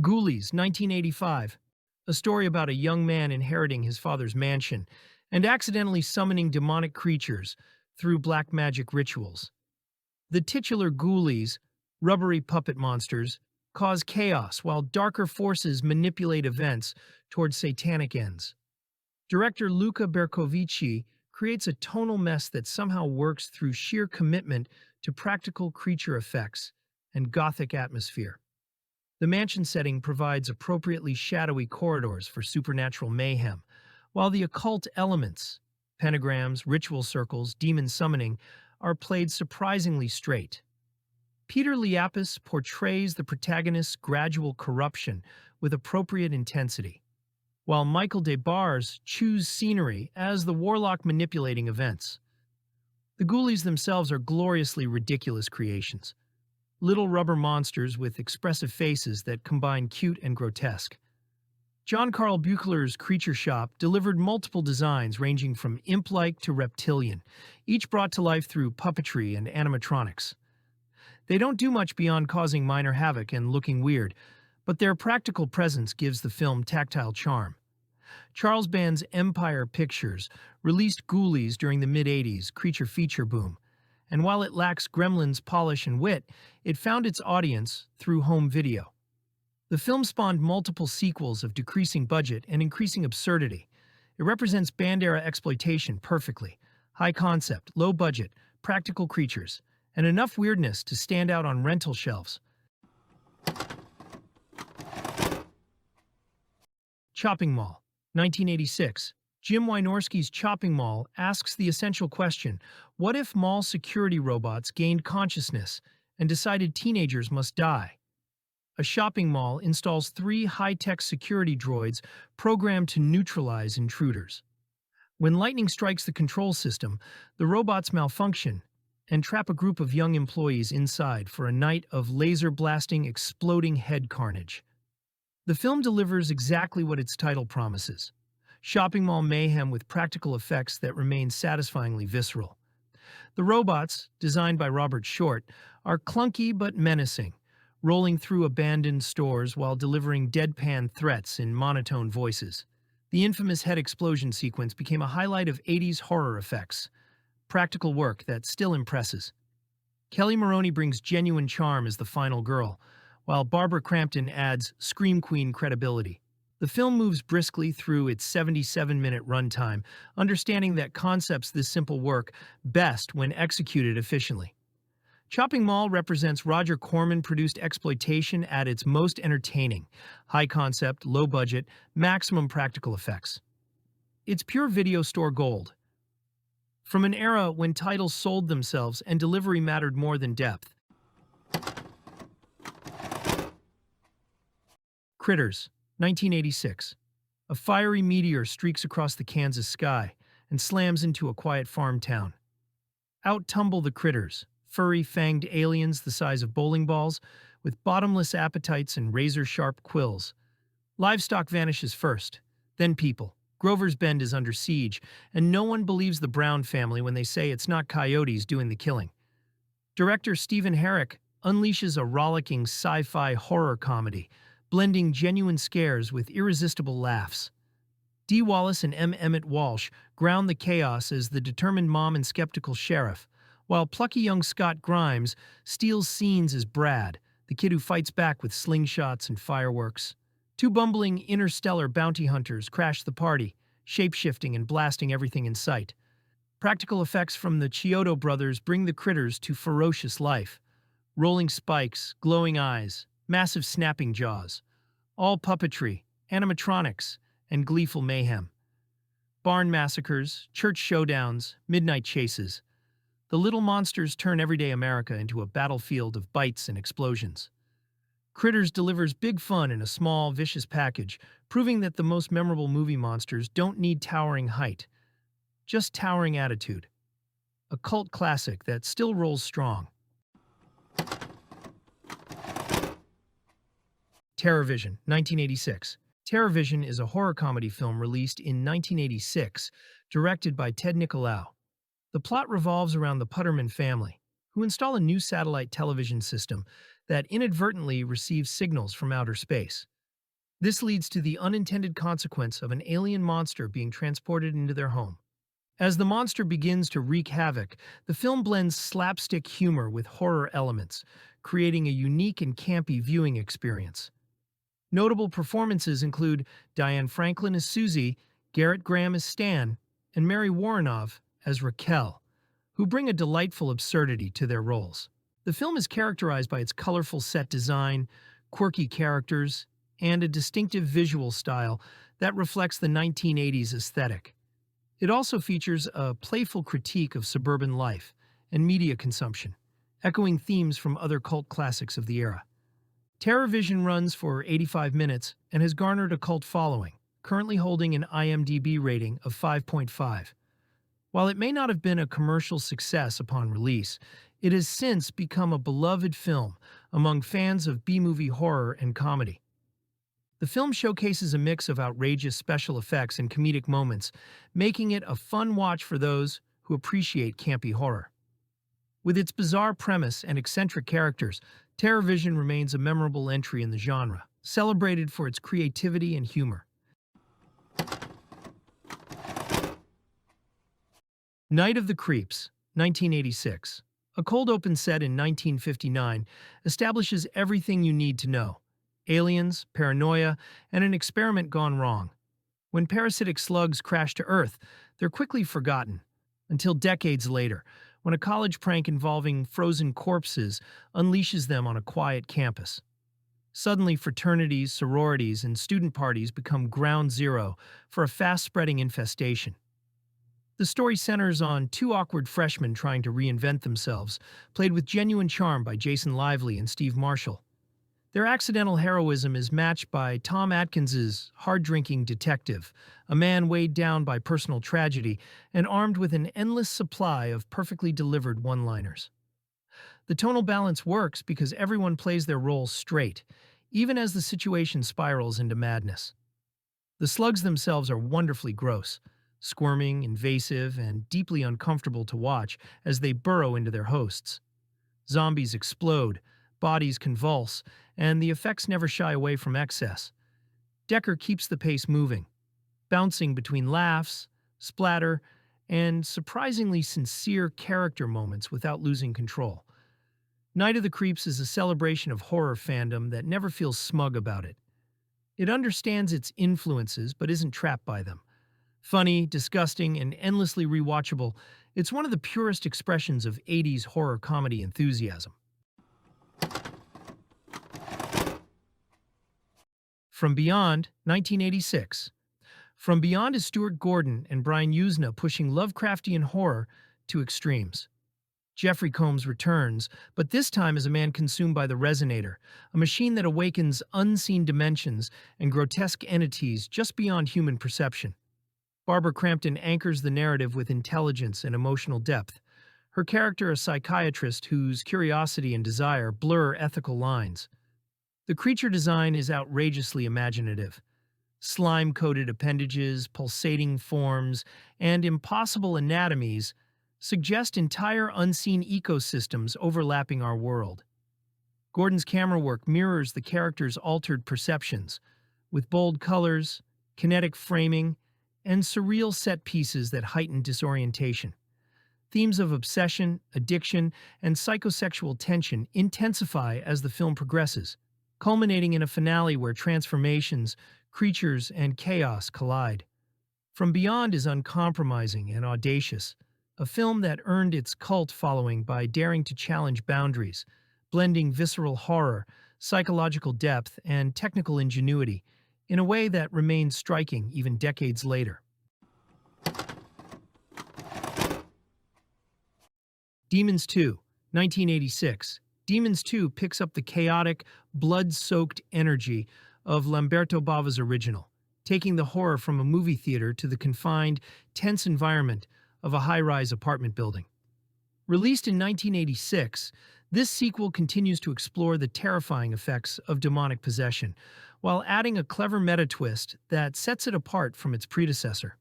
Ghoulies, 1985. A story about a young man inheriting his father's mansion and accidentally summoning demonic creatures through black magic rituals. The titular ghoulies, rubbery puppet monsters, cause chaos while darker forces manipulate events toward satanic ends. Director Luca Bercovici creates a tonal mess that somehow works through sheer commitment to practical creature effects and gothic atmosphere. The mansion setting provides appropriately shadowy corridors for supernatural mayhem, while the occult elements, pentagrams, ritual circles, demon summoning, are played surprisingly straight. Peter Liapis portrays the protagonist's gradual corruption with appropriate intensity, while Michael DeBars chews scenery as the warlock manipulating events. The ghoulies themselves are gloriously ridiculous creations, little rubber monsters with expressive faces that combine cute and grotesque. John Carl Buechler's Creature Shop delivered multiple designs ranging from imp-like to reptilian, each brought to life through puppetry and animatronics. They don't do much beyond causing minor havoc and looking weird, but their practical presence gives the film tactile charm. Charles Band's Empire Pictures released Ghoulies during the mid-'80s creature feature boom, and while it lacks Gremlins' polish and wit, it found its audience through home video. The film spawned multiple sequels of decreasing budget and increasing absurdity. It represents Band-era exploitation perfectly. High concept, low budget, practical creatures, and enough weirdness to stand out on rental shelves. Chopping Mall, 1986. Jim Wynorski's Chopping Mall asks the essential question, what if mall security robots gained consciousness and decided teenagers must die? A shopping mall installs 3 high-tech security droids programmed to neutralize intruders. When lightning strikes the control system, the robots malfunction and trap a group of young employees inside for a night of laser-blasting, exploding head carnage. The film delivers exactly what its title promises: shopping mall mayhem with practical effects that remain satisfyingly visceral. The robots, designed by Robert Short, are clunky but menacing, rolling through abandoned stores while delivering deadpan threats in monotone voices. The infamous head explosion sequence became a highlight of 80s horror effects, practical work that still impresses. Kelly Maroney brings genuine charm as the final girl, while Barbara Crampton adds Scream Queen credibility. The film moves briskly through its 77-minute runtime, understanding that concepts this simple work best when executed efficiently. Chopping Mall represents Roger Corman-produced exploitation at its most entertaining: high concept, low budget, maximum practical effects. It's pure video store gold. From an era when titles sold themselves and delivery mattered more than depth. Critters, 1986. A fiery meteor streaks across the Kansas sky and slams into a quiet farm town. Out tumble the critters, furry, fanged aliens the size of bowling balls, with bottomless appetites and razor-sharp quills. Livestock vanishes first, then people. Grover's Bend is under siege, and no one believes the Brown family when they say it's not coyotes doing the killing. Director Stephen Herrick unleashes a rollicking sci-fi horror comedy, blending genuine scares with irresistible laughs. Dee Wallace and M. Emmett Walsh ground the chaos as the determined mom and skeptical sheriff, while plucky young Scott Grimes steals scenes as Brad, the kid who fights back with slingshots and fireworks. Two bumbling interstellar bounty hunters crash the party, shape-shifting and blasting everything in sight. Practical effects from the C.H.U.D brothers bring the critters to ferocious life. Rolling spikes, glowing eyes, massive snapping jaws. All puppetry, animatronics, and gleeful mayhem. Barn massacres, church showdowns, midnight chases. The little monsters turn everyday America into a battlefield of bites and explosions. Critters delivers big fun in a small, vicious package, proving that the most memorable movie monsters don't need towering height, just towering attitude. A cult classic that still rolls strong. Terrorvision, 1986. Terrorvision is a horror comedy film released in 1986, directed by Ted Nicolau. The plot revolves around the Putterman family, who install a new satellite television system that inadvertently receives signals from outer space. This leads to the unintended consequence of an alien monster being transported into their home. As the monster begins to wreak havoc, the film blends slapstick humor with horror elements, creating a unique and campy viewing experience. Notable performances include Diane Franklin as Susie, Garrett Graham as Stan, and Mary Woronov as Raquel, who bring a delightful absurdity to their roles. The film is characterized by its colorful set design, quirky characters, and a distinctive visual style that reflects the 1980s aesthetic. It also features a playful critique of suburban life and media consumption, echoing themes from other cult classics of the era. Terrorvision runs for 85 minutes and has garnered a cult following, currently holding an IMDb rating of 5.5. While it may not have been a commercial success upon release, it has since become a beloved film among fans of B-movie horror and comedy. The film showcases a mix of outrageous special effects and comedic moments, making it a fun watch for those who appreciate campy horror. With its bizarre premise and eccentric characters, Terrorvision remains a memorable entry in the genre, celebrated for its creativity and humor. Night of the Creeps, 1986. A cold open set in 1959 establishes everything you need to know: aliens, paranoia, and an experiment gone wrong. When parasitic slugs crash to Earth, they're quickly forgotten, until decades later, when a college prank involving frozen corpses unleashes them on a quiet campus. Suddenly, fraternities, sororities, and student parties become ground zero for a fast-spreading infestation. The story centers on two awkward freshmen trying to reinvent themselves, played with genuine charm by Jason Lively and Steve Marshall. Their accidental heroism is matched by Tom Atkins's hard-drinking detective, a man weighed down by personal tragedy and armed with an endless supply of perfectly delivered one-liners. The tonal balance works because everyone plays their roles straight, even as the situation spirals into madness. The slugs themselves are wonderfully gross, squirming, invasive, and deeply uncomfortable to watch as they burrow into their hosts. Zombies explode, bodies convulse, and the effects never shy away from excess. Decker keeps the pace moving, bouncing between laughs, splatter, and surprisingly sincere character moments without losing control. Night of the Creeps is a celebration of horror fandom that never feels smug about it. It understands its influences but isn't trapped by them. Funny, disgusting, and endlessly rewatchable, it's one of the purest expressions of 80s horror comedy enthusiasm. From Beyond, 1986. From Beyond is Stuart Gordon and Brian Yuzna pushing Lovecraftian horror to extremes. Jeffrey Combs returns, but this time as a man consumed by the Resonator, a machine that awakens unseen dimensions and grotesque entities just beyond human perception. Barbara Crampton anchors the narrative with intelligence and emotional depth, her character a psychiatrist whose curiosity and desire blur ethical lines. The creature design is outrageously imaginative. Slime-coated appendages, pulsating forms, and impossible anatomies suggest entire unseen ecosystems overlapping our world. Gordon's camera work mirrors the character's altered perceptions, with bold colors, kinetic framing, and surreal set pieces that heighten disorientation. Themes of obsession, addiction, and psychosexual tension intensify as the film progresses, culminating in a finale where transformations, creatures, and chaos collide. From Beyond is uncompromising and audacious, a film that earned its cult following by daring to challenge boundaries, blending visceral horror, psychological depth, and technical ingenuity in a way that remains striking even decades later. Demons 2, 1986. Demons 2 picks up the chaotic, blood-soaked energy of Lamberto Bava's original, taking the horror from a movie theater to the confined, tense environment of a high-rise apartment building. Released in 1986, this sequel continues to explore the terrifying effects of demonic possession, while adding a clever meta-twist that sets it apart from its predecessor.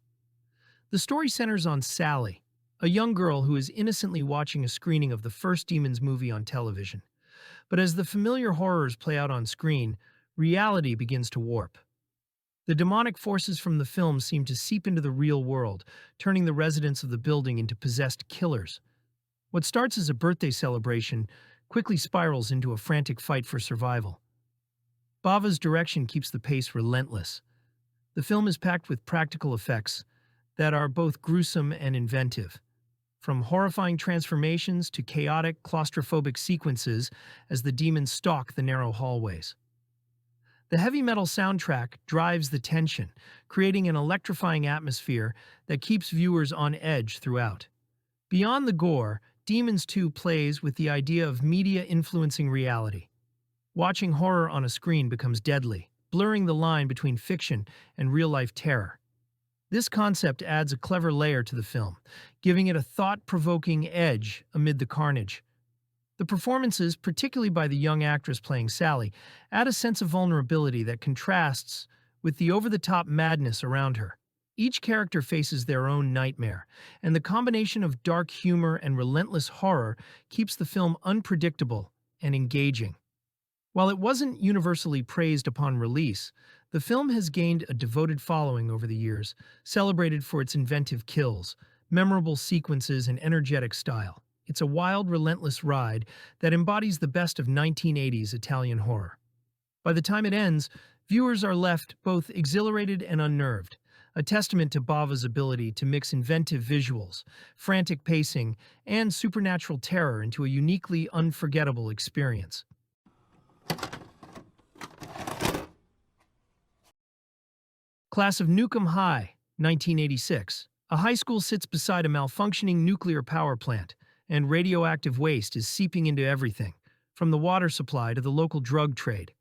The story centers on Sally, a young girl who is innocently watching a screening of the first Demons movie on television. But as the familiar horrors play out on screen, reality begins to warp. The demonic forces from the film seem to seep into the real world, turning the residents of the building into possessed killers. What starts as a birthday celebration quickly spirals into a frantic fight for survival. Bava's direction keeps the pace relentless. The film is packed with practical effects that are both gruesome and inventive, from horrifying transformations to chaotic, claustrophobic sequences as the demons stalk the narrow hallways. The heavy metal soundtrack drives the tension, creating an electrifying atmosphere that keeps viewers on edge throughout. Beyond the gore, Demons 2 plays with the idea of media influencing reality. Watching horror on a screen becomes deadly, blurring the line between fiction and real-life terror. This concept adds a clever layer to the film, giving it a thought-provoking edge amid the carnage. The performances, particularly by the young actress playing Sally, add a sense of vulnerability that contrasts with the over-the-top madness around her. Each character faces their own nightmare, and the combination of dark humor and relentless horror keeps the film unpredictable and engaging. While it wasn't universally praised upon release, the film has gained a devoted following over the years, celebrated for its inventive kills, memorable sequences, and energetic style. It's a wild, relentless ride that embodies the best of 1980s Italian horror. By the time it ends, viewers are left both exhilarated and unnerved, a testament to Bava's ability to mix inventive visuals, frantic pacing, and supernatural terror into a uniquely unforgettable experience. Class of Nukem High, 1986. A high school sits beside a malfunctioning nuclear power plant, and radioactive waste is seeping into everything, from the water supply to the local drug trade.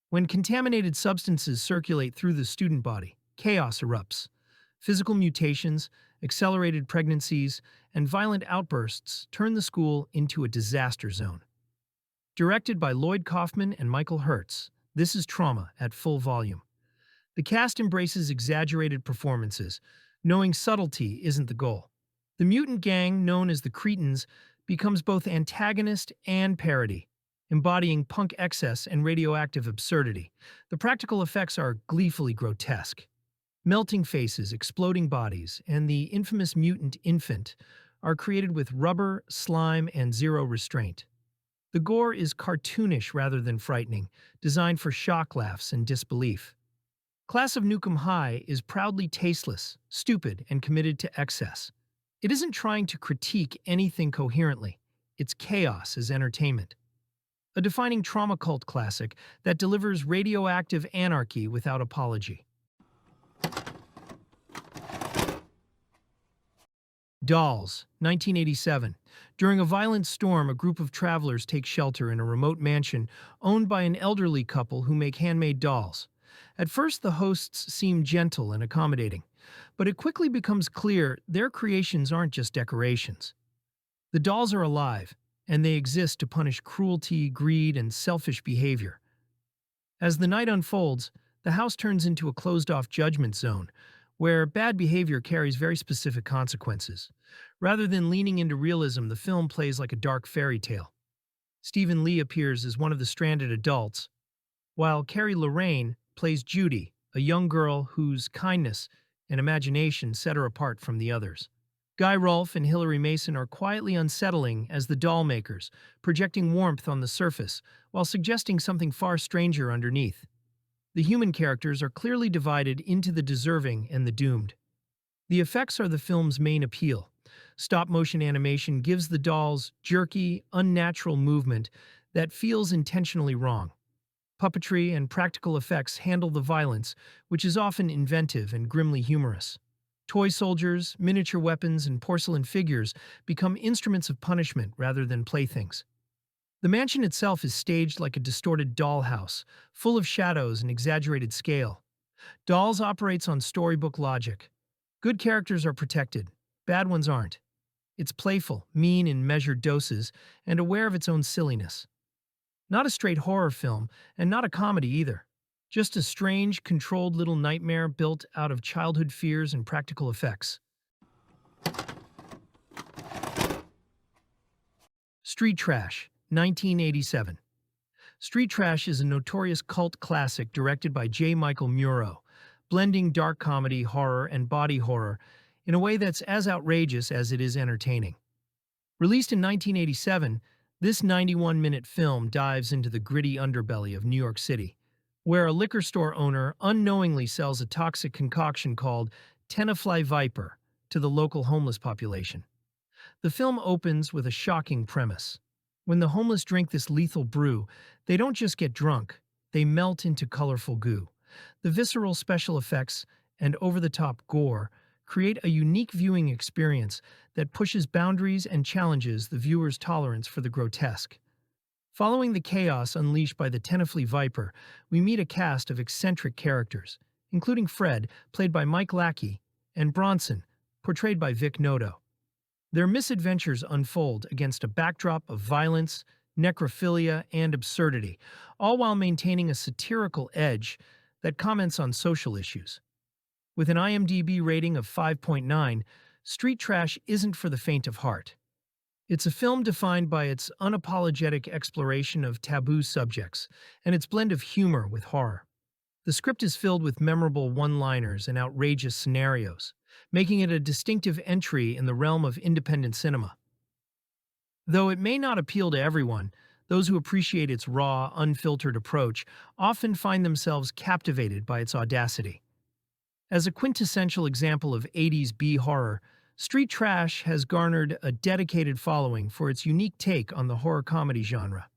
When contaminated substances circulate through the student body, chaos erupts. Physical mutations, accelerated pregnancies, and violent outbursts turn the school into a disaster zone. Directed by Lloyd Kaufman and Michael Hertz, this is trauma at full volume. The cast embraces exaggerated performances, knowing subtlety isn't the goal. The mutant gang, known as the Cretans, becomes both antagonist and parody, embodying punk excess and radioactive absurdity. The practical effects are gleefully grotesque. Melting faces, exploding bodies, and the infamous mutant infant are created with rubber, slime, and zero restraint. The gore is cartoonish rather than frightening, designed for shock laughs and disbelief. Class of Nukem High is proudly tasteless, stupid, and committed to excess. It isn't trying to critique anything coherently. It's chaos as entertainment. A defining trauma cult classic that delivers radioactive anarchy without apology. Dolls, 1987. During a violent storm, a group of travelers take shelter in a remote mansion owned by an elderly couple who make handmade dolls. At first, the hosts seem gentle and accommodating, but it quickly becomes clear their creations aren't just decorations. The dolls are alive, and they exist to punish cruelty, greed, and selfish behavior. As the night unfolds, the house turns into a closed-off judgment zone, where bad behavior carries very specific consequences. Rather than leaning into realism, the film plays like a dark fairy tale. Stephen Lee appears as one of the stranded adults, while Carrie Lorraine plays Judy, a young girl whose kindness and imagination set her apart from the others. Guy Rolfe and Hilary Mason are quietly unsettling as the doll makers, projecting warmth on the surface while suggesting something far stranger underneath. The human characters are clearly divided into the deserving and the doomed. The effects are the film's main appeal. Stop-motion animation gives the dolls jerky, unnatural movement that feels intentionally wrong. Puppetry and practical effects handle the violence, which is often inventive and grimly humorous. Toy soldiers, miniature weapons, and porcelain figures become instruments of punishment rather than playthings. The mansion itself is staged like a distorted dollhouse, full of shadows and exaggerated scale. Dolls operates on storybook logic. Good characters are protected, bad ones aren't. It's playful, mean in measured doses, and aware of its own silliness. Not a straight horror film, and not a comedy either. Just a strange, controlled little nightmare built out of childhood fears and practical effects. Street Trash, 1987. Street Trash is a notorious cult classic directed by J. Michael Muro, blending dark comedy, horror, and body horror in a way that's as outrageous as it is entertaining. Released in 1987, this 91-minute film dives into the gritty underbelly of New York City, where a liquor store owner unknowingly sells a toxic concoction called Tenafly Viper to the local homeless population. The film opens with a shocking premise. When the homeless drink this lethal brew, they don't just get drunk, they melt into colorful goo. The visceral special effects and over-the-top gore create a unique viewing experience that pushes boundaries and challenges the viewer's tolerance for the grotesque. Following the chaos unleashed by the Tenafly Viper, we meet a cast of eccentric characters, including Fred, played by Mike Lackey, and Bronson, portrayed by Vic Noto. Their misadventures unfold against a backdrop of violence, necrophilia, and absurdity, all while maintaining a satirical edge that comments on social issues. With an IMDb rating of 5.9, Street Trash isn't for the faint of heart. It's a film defined by its unapologetic exploration of taboo subjects and its blend of humor with horror. The script is filled with memorable one-liners and outrageous scenarios, making it a distinctive entry in the realm of independent cinema. Though it may not appeal to everyone, those who appreciate its raw, unfiltered approach often find themselves captivated by its audacity. As a quintessential example of 80s B-horror, Street Trash has garnered a dedicated following for its unique take on the horror comedy genre.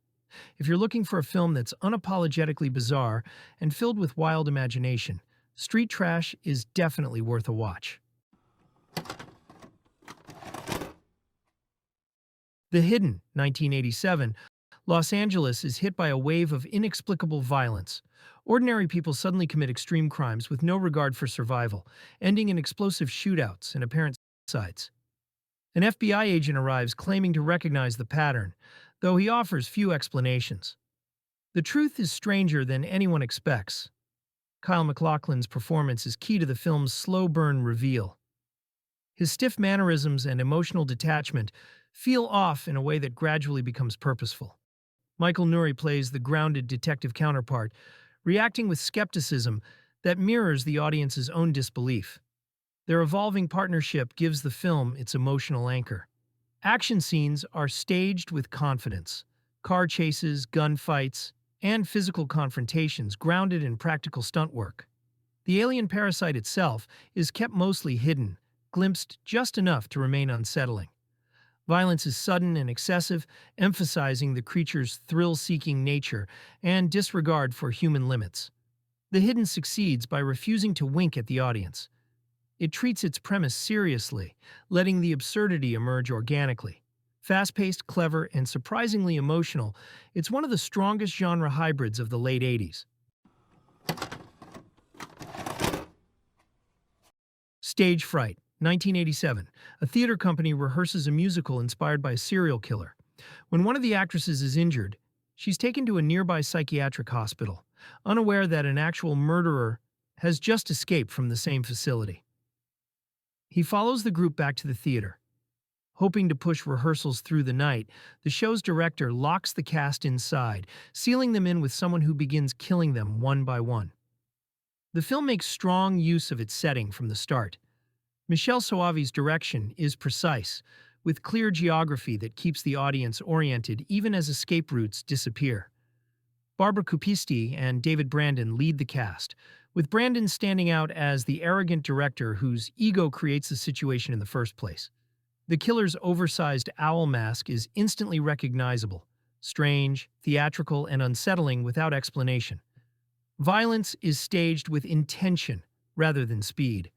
If you're looking for a film that's unapologetically bizarre and filled with wild imagination, Street Trash is definitely worth a watch. The Hidden, 1987. Los Angeles is hit by a wave of inexplicable violence. Ordinary people suddenly commit extreme crimes with no regard for survival, ending in explosive shootouts and apparent suicides. An FBI agent arrives claiming to recognize the pattern, though he offers few explanations. The truth is stranger than anyone expects. Kyle MacLachlan's performance is key to the film's slow-burn reveal. His stiff mannerisms and emotional detachment feel off in a way that gradually becomes purposeful. Michael Nouri plays the grounded detective counterpart, reacting with skepticism that mirrors the audience's own disbelief. Their evolving partnership gives the film its emotional anchor. Action scenes are staged with confidence. Car chases, gunfights, and physical confrontations grounded in practical stunt work. The alien parasite itself is kept mostly hidden, glimpsed just enough to remain unsettling. Violence is sudden and excessive, emphasizing the creature's thrill-seeking nature and disregard for human limits. The Hidden succeeds by refusing to wink at the audience. It treats its premise seriously, letting the absurdity emerge organically. Fast-paced, clever, and surprisingly emotional, it's one of the strongest genre hybrids of the late 80s. Stage Fright, 1987. A theater company rehearses a musical inspired by a serial killer. When one of the actresses is injured, she's taken to a nearby psychiatric hospital, unaware that an actual murderer has just escaped from the same facility. He follows the group back to the theater. Hoping to push rehearsals through the night, the show's director locks the cast inside, sealing them in with someone who begins killing them one by one. The film makes strong use of its setting from the start. Michel Soavi's direction is precise, with clear geography that keeps the audience oriented even as escape routes disappear. Barbara Cupisti and David Brandon lead the cast, with Brandon standing out as the arrogant director whose ego creates the situation in the first place. The killer's oversized owl mask is instantly recognizable, strange, theatrical, and unsettling without explanation. Violence is staged with intention rather than speed.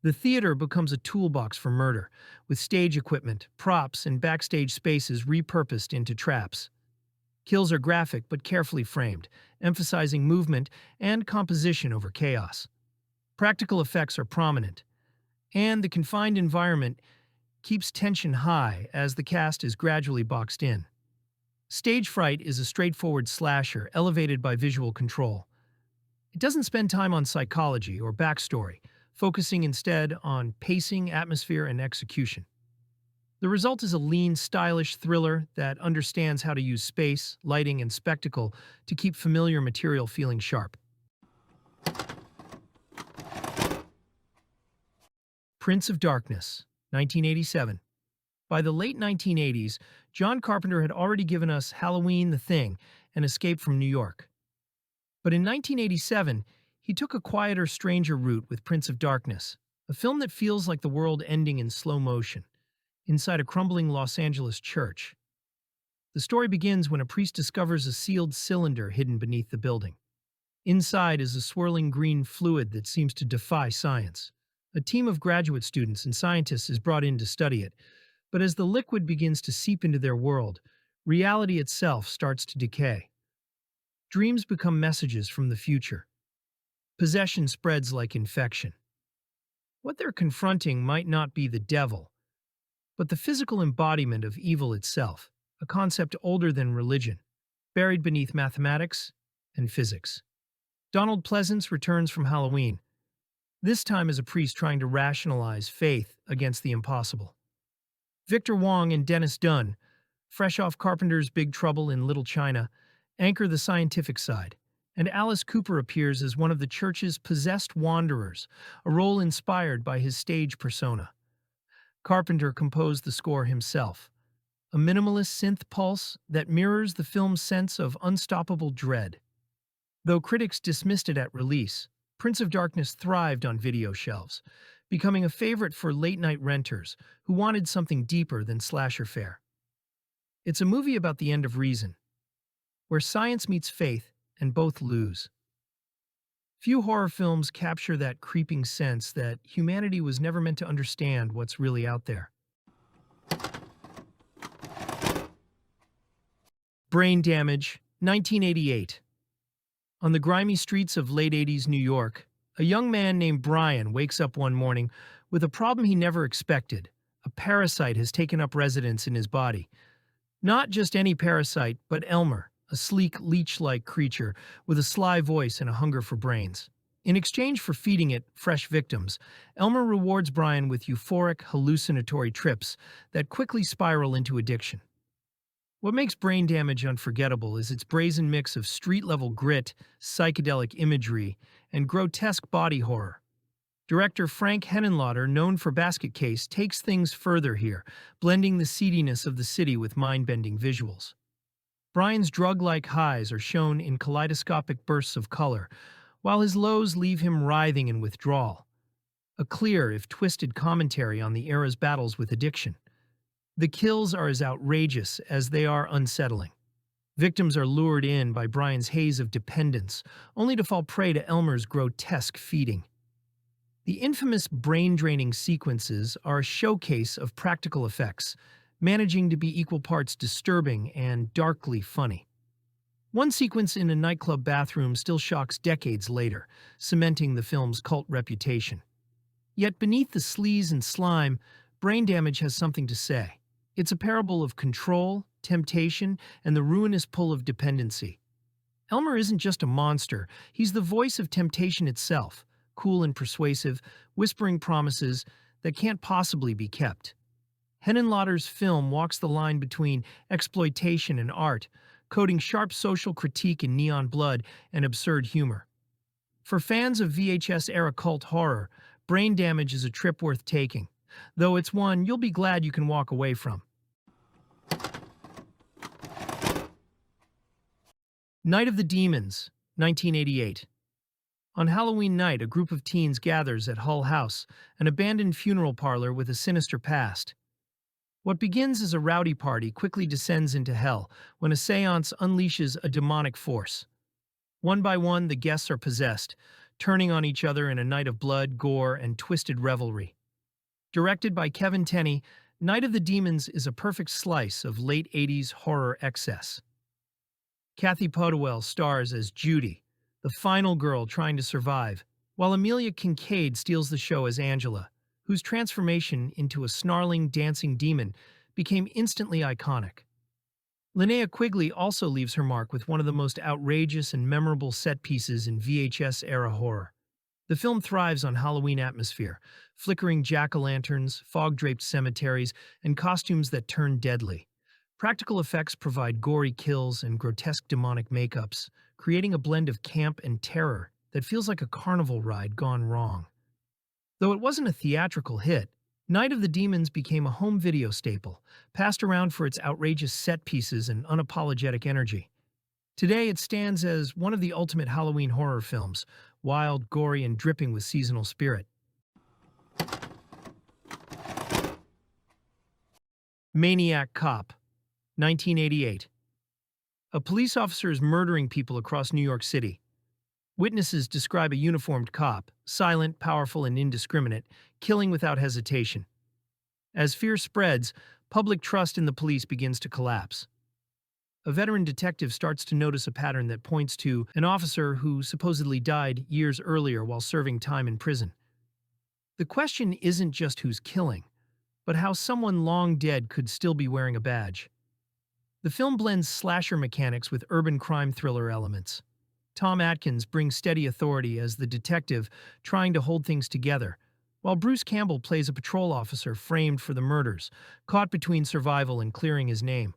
The theater becomes a toolbox for murder, with stage equipment, props, and backstage spaces repurposed into traps. Kills are graphic but carefully framed, emphasizing movement and composition over chaos. Practical effects are prominent, and the confined environment keeps tension high as the cast is gradually boxed in. Stage fright is a straightforward slasher elevated by visual control. It doesn't spend time on psychology or backstory, focusing instead on pacing, atmosphere, and execution. The result is a lean, stylish thriller that understands how to use space, lighting, and spectacle to keep familiar material feeling sharp. Prince of Darkness, 1987. By the late 1980s, John Carpenter had already given us Halloween, The Thing, and Escape from New York. But in 1987, he took a quieter, stranger route with Prince of Darkness, a film that feels like the world ending in slow motion, inside a crumbling Los Angeles church. The story begins when a priest discovers a sealed cylinder hidden beneath the building. Inside is a swirling green fluid that seems to defy science. A team of graduate students and scientists is brought in to study it, but as the liquid begins to seep into their world, reality itself starts to decay. Dreams become messages from the future. Possession spreads like infection. What they're confronting might not be the devil, but the physical embodiment of evil itself, a concept older than religion, buried beneath mathematics and physics. Donald Pleasance returns from Halloween, this time as a priest trying to rationalize faith against the impossible. Victor Wong and Dennis Dunn, fresh off Carpenter's Big Trouble in Little China, anchor the scientific side, and Alice Cooper appears as one of the church's possessed wanderers, a role inspired by his stage persona. Carpenter composed the score himself, a minimalist synth pulse that mirrors the film's sense of unstoppable dread. Though critics dismissed it at release, Prince of Darkness thrived on video shelves, becoming a favorite for late-night renters who wanted something deeper than slasher fare. It's a movie about the end of reason, where science meets faith and both lose. Few horror films capture that creeping sense that humanity was never meant to understand what's really out there. Brain Damage, 1988. On the grimy streets of late 80s New York, a young man named Brian wakes up one morning with a problem he never expected. A parasite has taken up residence in his body. Not just any parasite, but Elmer, a sleek, leech-like creature with a sly voice and a hunger for brains. In exchange for feeding it fresh victims, Elmer rewards Brian with euphoric, hallucinatory trips that quickly spiral into addiction. What makes Brain Damage unforgettable is its brazen mix of street-level grit, psychedelic imagery, and grotesque body horror. Director Frank Henenlotter, known for Basket Case, takes things further here, blending the seediness of the city with mind-bending visuals. Brian's drug-like highs are shown in kaleidoscopic bursts of color, while his lows leave him writhing in withdrawal. A clear, if twisted, commentary on the era's battles with addiction. The kills are as outrageous as they are unsettling. Victims are lured in by Brian's haze of dependence, only to fall prey to Elmer's grotesque feeding. The infamous brain-draining sequences are a showcase of practical effects, managing to be equal parts disturbing and darkly funny. One sequence in a nightclub bathroom still shocks decades later, cementing the film's cult reputation. Yet beneath the sleaze and slime, brain damage has something to say. It's a parable of control, temptation, and the ruinous pull of dependency. Elmer isn't just a monster, he's the voice of temptation itself, cool and persuasive, whispering promises that can't possibly be kept. Henenlotter's film walks the line between exploitation and art, coding sharp social critique in neon blood and absurd humor. For fans of VHS-era cult horror, Brain Damage is a trip worth taking, though it's one you'll be glad you can walk away from. Night of the Demons, 1988. On Halloween night, a group of teens gathers at Hull House, an abandoned funeral parlor with a sinister past. What begins as a rowdy party quickly descends into hell when a seance unleashes a demonic force. One by one, the guests are possessed, turning on each other in a night of blood, gore, and twisted revelry. Directed by Kevin Tenney, Night of the Demons is a perfect slice of late 80s horror excess. Kathy Podewell stars as Judy, the final girl trying to survive, while Amelia Kincaid steals the show as Angela, whose transformation into a snarling, dancing demon became instantly iconic. Linnea Quigley also leaves her mark with one of the most outrageous and memorable set pieces in VHS-era horror. The film thrives on Halloween atmosphere, flickering jack-o'-lanterns, fog-draped cemeteries, and costumes that turn deadly. Practical effects provide gory kills and grotesque demonic makeups, creating a blend of camp and terror that feels like a carnival ride gone wrong. Though it wasn't a theatrical hit, Night of the Demons became a home video staple, passed around for its outrageous set pieces and unapologetic energy. Today it stands as one of the ultimate Halloween horror films, wild, gory, and dripping with seasonal spirit. Maniac Cop, 1988. A police officer is murdering people across New York City. Witnesses describe a uniformed cop, silent, powerful, and indiscriminate, killing without hesitation. As fear spreads, public trust in the police begins to collapse. A veteran detective starts to notice a pattern that points to an officer who supposedly died years earlier while serving time in prison. The question isn't just who's killing, but how someone long dead could still be wearing a badge. The film blends slasher mechanics with urban crime thriller elements. Tom Atkins brings steady authority as the detective trying to hold things together, while Bruce Campbell plays a patrol officer framed for the murders, caught between survival and clearing his name.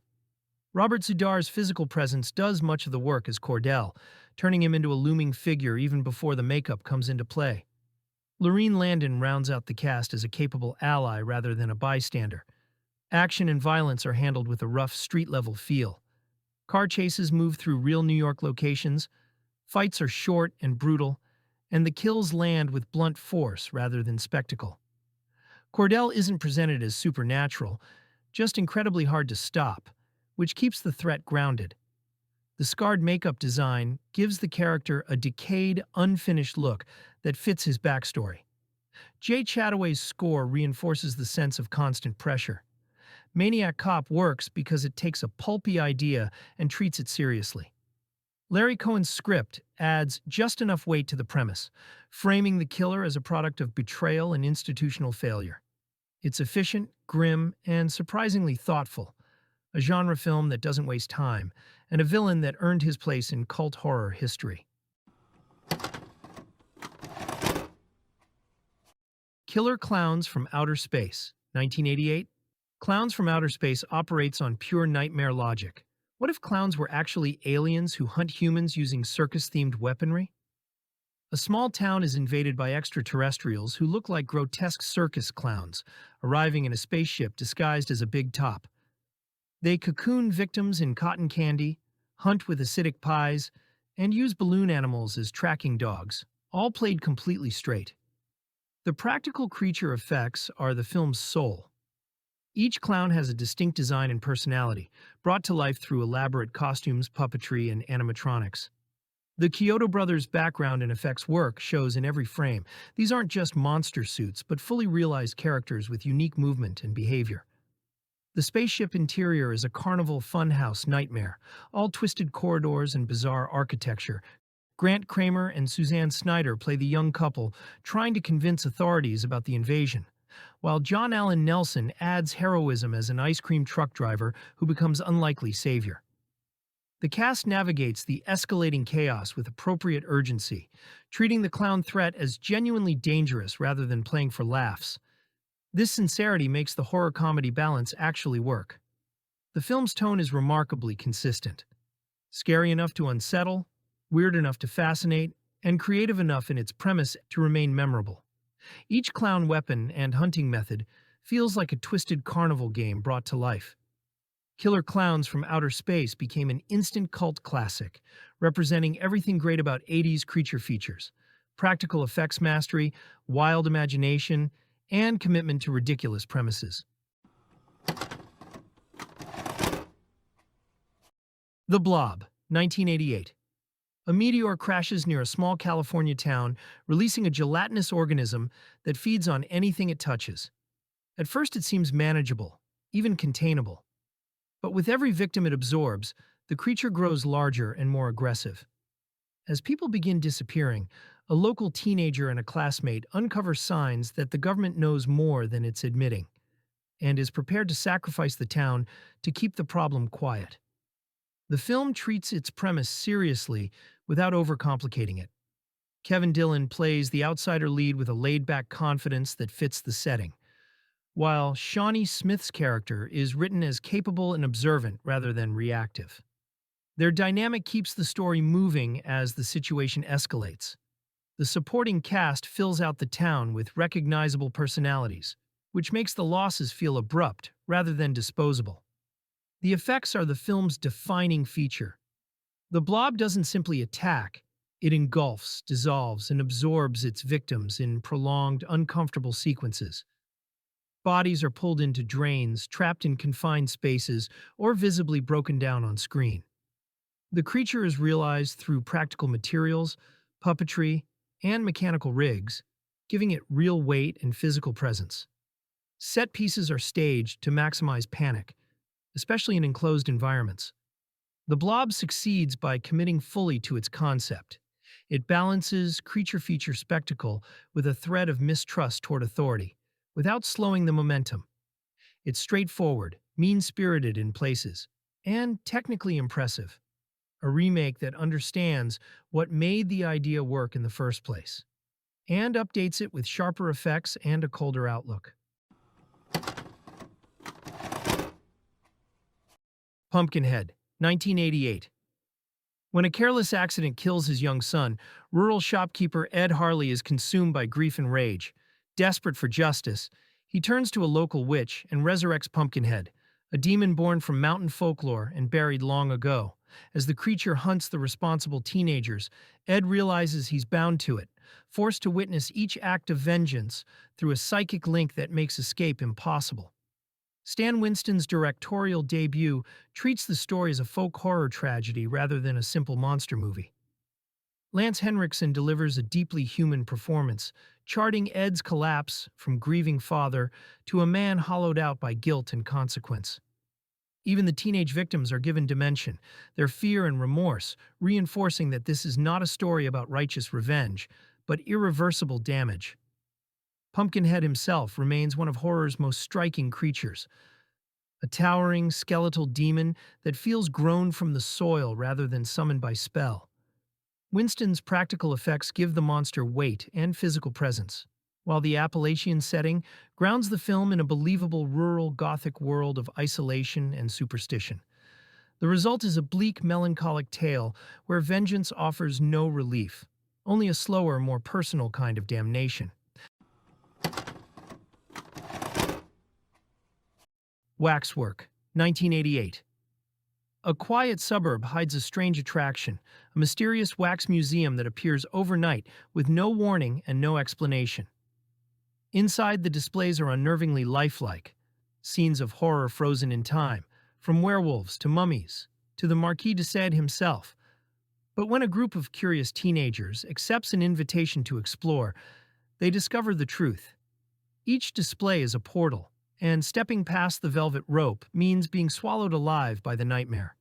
Robert Zudar's physical presence does much of the work as Cordell, turning him into a looming figure even before the makeup comes into play. Lorene Landon rounds out the cast as a capable ally rather than a bystander. Action and violence are handled with a rough, street-level feel. Car chases move through real New York locations, fights are short and brutal, and the kills land with blunt force rather than spectacle. Cordell isn't presented as supernatural, just incredibly hard to stop, which keeps the threat grounded. The scarred makeup design gives the character a decayed, unfinished look that fits his backstory. Jay Chataway's score reinforces the sense of constant pressure. Maniac Cop works because it takes a pulpy idea and treats it seriously. Larry Cohen's script adds just enough weight to the premise, framing the killer as a product of betrayal and institutional failure. It's efficient, grim, and surprisingly thoughtful, a genre film that doesn't waste time, and a villain that earned his place in cult horror history. Killer Clowns from Outer Space, 1988. Clowns from Outer Space operates on pure nightmare logic. What if clowns were actually aliens who hunt humans using circus-themed weaponry? A small town is invaded by extraterrestrials who look like grotesque circus clowns, arriving in a spaceship disguised as a big top. They cocoon victims in cotton candy, hunt with acidic pies, and use balloon animals as tracking dogs, all played completely straight. The practical creature effects are the film's soul. Each clown has a distinct design and personality, brought to life through elaborate costumes, puppetry, and animatronics. The Chiodo brothers' background and effects work shows in every frame. These aren't just monster suits, but fully realized characters with unique movement and behavior. The spaceship interior is a carnival funhouse nightmare, all twisted corridors and bizarre architecture, Grant Kramer and Suzanne Snyder play the young couple trying to convince authorities about the invasion, while John Allen Nelson adds heroism as an ice cream truck driver who becomes unlikely savior. The cast navigates the escalating chaos with appropriate urgency, treating the clown threat as genuinely dangerous rather than playing for laughs. This sincerity makes the horror comedy balance actually work. The film's tone is remarkably consistent. Scary enough to unsettle, weird enough to fascinate, and creative enough in its premise to remain memorable. Each clown weapon and hunting method feels like a twisted carnival game brought to life. Killer Clowns from Outer Space became an instant cult classic, representing everything great about 80s creature features: practical effects mastery, wild imagination, and commitment to ridiculous premises. The Blob, 1988. A meteor crashes near a small California town, releasing a gelatinous organism that feeds on anything it touches. At first it seems manageable, even containable. But with every victim it absorbs, the creature grows larger and more aggressive. As people begin disappearing, a local teenager and a classmate uncover signs that the government knows more than it's admitting, and is prepared to sacrifice the town to keep the problem quiet. The film treats its premise seriously without overcomplicating it. Kevin Dillon plays the outsider lead with a laid-back confidence that fits the setting, while Shawnee Smith's character is written as capable and observant rather than reactive. Their dynamic keeps the story moving as the situation escalates. The supporting cast fills out the town with recognizable personalities, which makes the losses feel abrupt rather than disposable. The effects are the film's defining feature. The blob doesn't simply attack, it engulfs, dissolves, and absorbs its victims in prolonged, uncomfortable sequences. Bodies are pulled into drains, trapped in confined spaces, or visibly broken down on screen. The creature is realized through practical materials, puppetry, and mechanical rigs, giving it real weight and physical presence. Set pieces are staged to maximize panic, especially in enclosed environments. The blob succeeds by committing fully to its concept. It balances creature-feature spectacle with a thread of mistrust toward authority, without slowing the momentum. It's straightforward, mean-spirited in places, and technically impressive. A remake that understands what made the idea work in the first place, and updates it with sharper effects and a colder outlook. Pumpkinhead, 1988. When a careless accident kills his young son, rural shopkeeper Ed Harley is consumed by grief and rage. Desperate for justice, he turns to a local witch and resurrects Pumpkinhead, a demon born from mountain folklore and buried long ago. As the creature hunts the responsible teenagers, Ed realizes he's bound to it, forced to witness each act of vengeance through a psychic link that makes escape impossible. Stan Winston's directorial debut treats the story as a folk horror tragedy rather than a simple monster movie. Lance Henriksen delivers a deeply human performance, charting Ed's collapse from grieving father to a man hollowed out by guilt and consequence. Even the teenage victims are given dimension, their fear and remorse, reinforcing that this is not a story about righteous revenge, but irreversible damage. Pumpkinhead himself remains one of horror's most striking creatures, a towering, skeletal demon that feels grown from the soil rather than summoned by spell. Winston's practical effects give the monster weight and physical presence, while the Appalachian setting grounds the film in a believable rural Gothic world of isolation and superstition. The result is a bleak, melancholic tale where vengeance offers no relief, only a slower, more personal kind of damnation. Waxwork, 1988. A quiet suburb hides a strange attraction, a mysterious wax museum that appears overnight with no warning and no explanation. Inside, the displays are unnervingly lifelike, scenes of horror frozen in time, from werewolves to mummies to the Marquis de Sade himself. But when a group of curious teenagers accepts an invitation to explore, they discover the truth. Each display is a portal, and stepping past the velvet rope means being swallowed alive by the nightmare.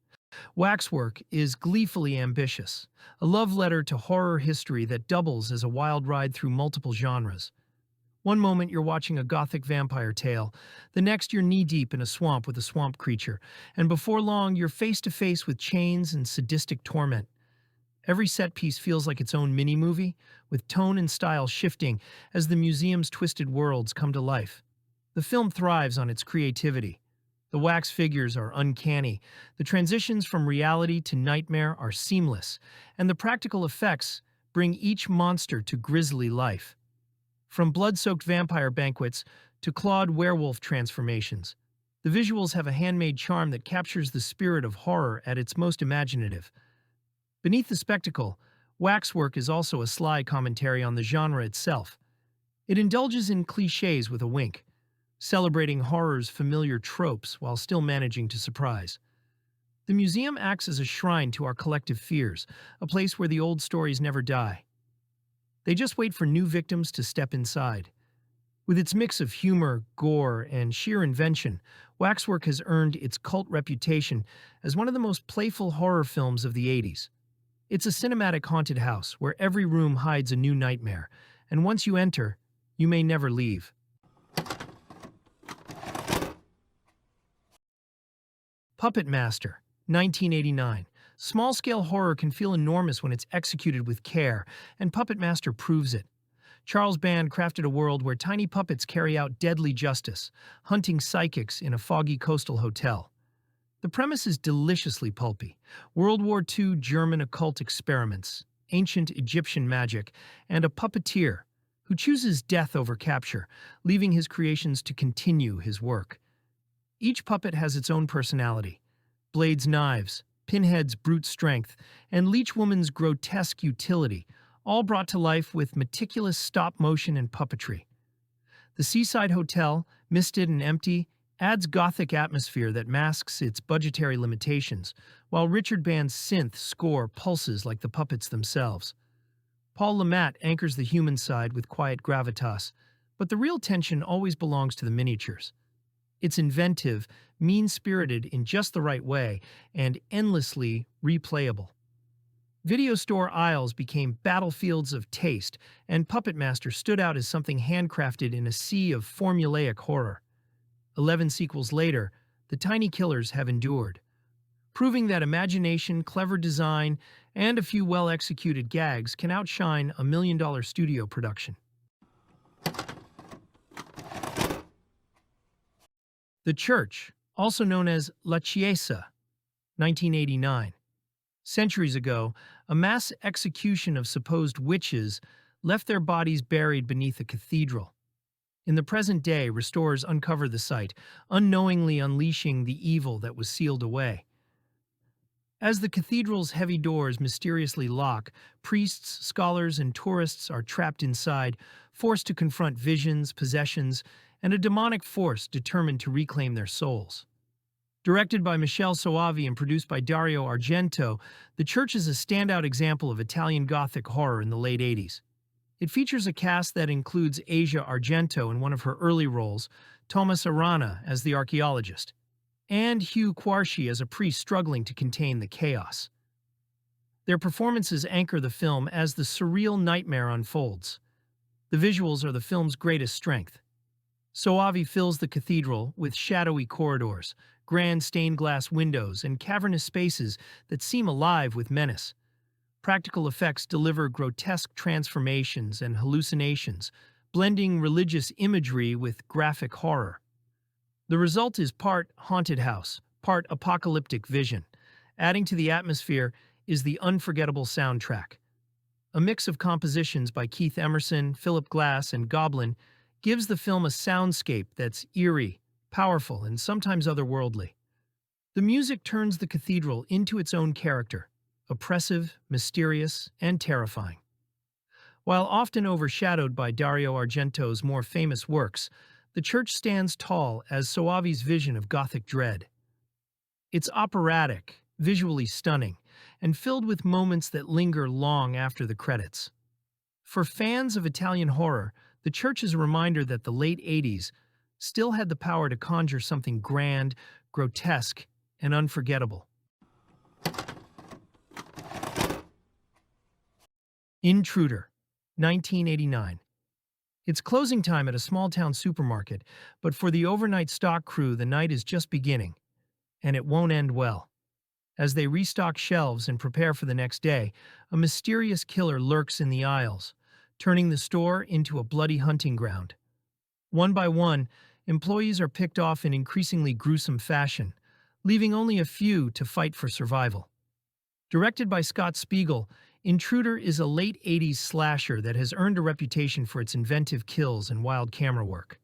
Waxwork is gleefully ambitious, a love letter to horror history that doubles as a wild ride through multiple genres. One moment you're watching a gothic vampire tale, the next you're knee-deep in a swamp with a swamp creature, and before long you're face-to-face with chains and sadistic torment. Every set piece feels like its own mini-movie, with tone and style shifting as the museum's twisted worlds come to life. The film thrives on its creativity. The wax figures are uncanny, the transitions from reality to nightmare are seamless, and the practical effects bring each monster to grisly life. From blood-soaked vampire banquets to clawed werewolf transformations, the visuals have a handmade charm that captures the spirit of horror at its most imaginative. Beneath the spectacle, waxwork is also a sly commentary on the genre itself. It indulges in cliches with a wink, celebrating horror's familiar tropes while still managing to surprise. The museum acts as a shrine to our collective fears, a place where the old stories never die. They just wait for new victims to step inside. With its mix of humor, gore, and sheer invention, Waxwork has earned its cult reputation as one of the most playful horror films of the 80s. It's a cinematic haunted house where every room hides a new nightmare, and once you enter, you may never leave. Puppet Master, 1989. Small-scale horror can feel enormous when it's executed with care, and Puppet Master proves it. Charles Band crafted a world where tiny puppets carry out deadly justice, hunting psychics in a foggy coastal hotel. The premise is deliciously pulpy. World War II German occult experiments, ancient Egyptian magic, and a puppeteer who chooses death over capture, leaving his creations to continue his work. Each puppet has its own personality. Blade's knives, Pinhead's brute strength, and Leech Woman's grotesque utility, all brought to life with meticulous stop-motion and puppetry. The seaside hotel, misted and empty, adds gothic atmosphere that masks its budgetary limitations, while Richard Band's synth score pulses like the puppets themselves. Paul Le Mat anchors the human side with quiet gravitas, but the real tension always belongs to the miniatures. It's inventive, mean-spirited in just the right way, and endlessly replayable. Video store aisles became battlefields of taste, and Puppet Master stood out as something handcrafted in a sea of formulaic horror. 11 sequels later, the tiny killers have endured, proving that imagination, clever design, and a few well-executed gags can outshine a million-dollar studio production. The Church, also known as La Chiesa, 1989. Centuries ago, a mass execution of supposed witches left their bodies buried beneath a cathedral. In the present day, restorers uncover the site, unknowingly unleashing the evil that was sealed away. As the cathedral's heavy doors mysteriously lock, priests, scholars, and tourists are trapped inside, forced to confront visions, possessions, and a demonic force determined to reclaim their souls. Directed by Michele Soavi and produced by Dario Argento, The Church is a standout example of Italian Gothic horror in the late 80s. It features a cast that includes Asia Argento in one of her early roles, Thomas Arana as the archaeologist, and Hugh Quarshie as a priest struggling to contain the chaos. Their performances anchor the film as the surreal nightmare unfolds. The visuals are the film's greatest strength. Soavi fills the cathedral with shadowy corridors, grand stained-glass windows, and cavernous spaces that seem alive with menace. Practical effects deliver grotesque transformations and hallucinations, blending religious imagery with graphic horror. The result is part haunted house, part apocalyptic vision. Adding to the atmosphere is the unforgettable soundtrack. A mix of compositions by Keith Emerson, Philip Glass, and Goblin gives the film a soundscape that's eerie, powerful, and sometimes otherworldly. The music turns the cathedral into its own character, oppressive, mysterious, and terrifying. While often overshadowed by Dario Argento's more famous works, The Church stands tall as Soavi's vision of Gothic dread. It's operatic, visually stunning, and filled with moments that linger long after the credits. For fans of Italian horror, The Church is a reminder that the late 80s still had the power to conjure something grand, grotesque, and unforgettable. Intruder, 1989. It's closing time at a small-town supermarket, but for the overnight stock crew, the night is just beginning, and it won't end well. As they restock shelves and prepare for the next day, a mysterious killer lurks in the aisles, turning the store into a bloody hunting ground. One by one, employees are picked off in increasingly gruesome fashion, leaving only a few to fight for survival. Directed by Scott Spiegel, Intruder is a late 80s slasher that has earned a reputation for its inventive kills and wild camera work.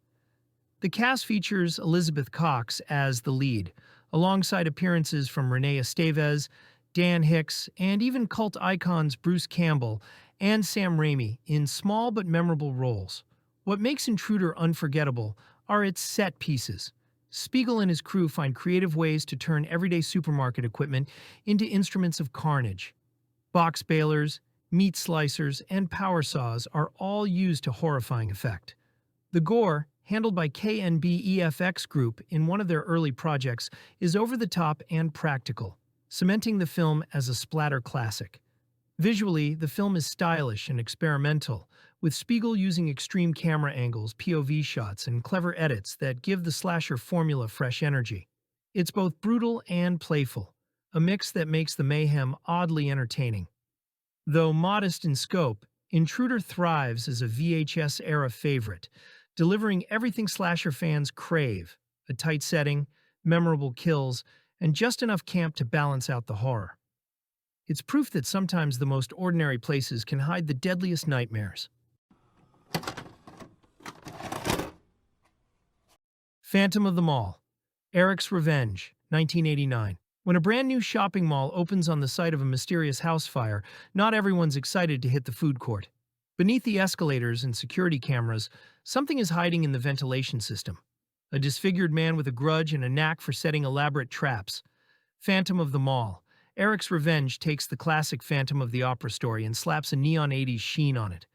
The cast features Elizabeth Cox as the lead, alongside appearances from Renee Estevez, Dan Hicks, and even cult icons Bruce Campbell and Sam Raimi in small but memorable roles. What makes Intruder unforgettable are its set pieces. Spiegel and his crew find creative ways to turn everyday supermarket equipment into instruments of carnage. Box balers, meat slicers, and power saws are all used to horrifying effect. The gore, handled by KNB-EFX Group in one of their early projects, is over-the-top and practical, cementing the film as a splatter classic. Visually, the film is stylish and experimental, with Spiegel using extreme camera angles, POV shots, and clever edits that give the slasher formula fresh energy. It's both brutal and playful, a mix that makes the mayhem oddly entertaining. Though modest in scope, Intruder thrives as a VHS-era favorite, delivering everything slasher fans crave: a tight setting, memorable kills, and just enough camp to balance out the horror. It's proof that sometimes the most ordinary places can hide the deadliest nightmares. Phantom of the Mall, Eric's Revenge, 1989. When a brand new shopping mall opens on the site of a mysterious house fire, not everyone's excited to hit the food court. Beneath the escalators and security cameras, something is hiding in the ventilation system. A disfigured man with a grudge and a knack for setting elaborate traps. Phantom of the Mall, Eric's Revenge takes the classic Phantom of the Opera story and slaps a neon 80s sheen on it.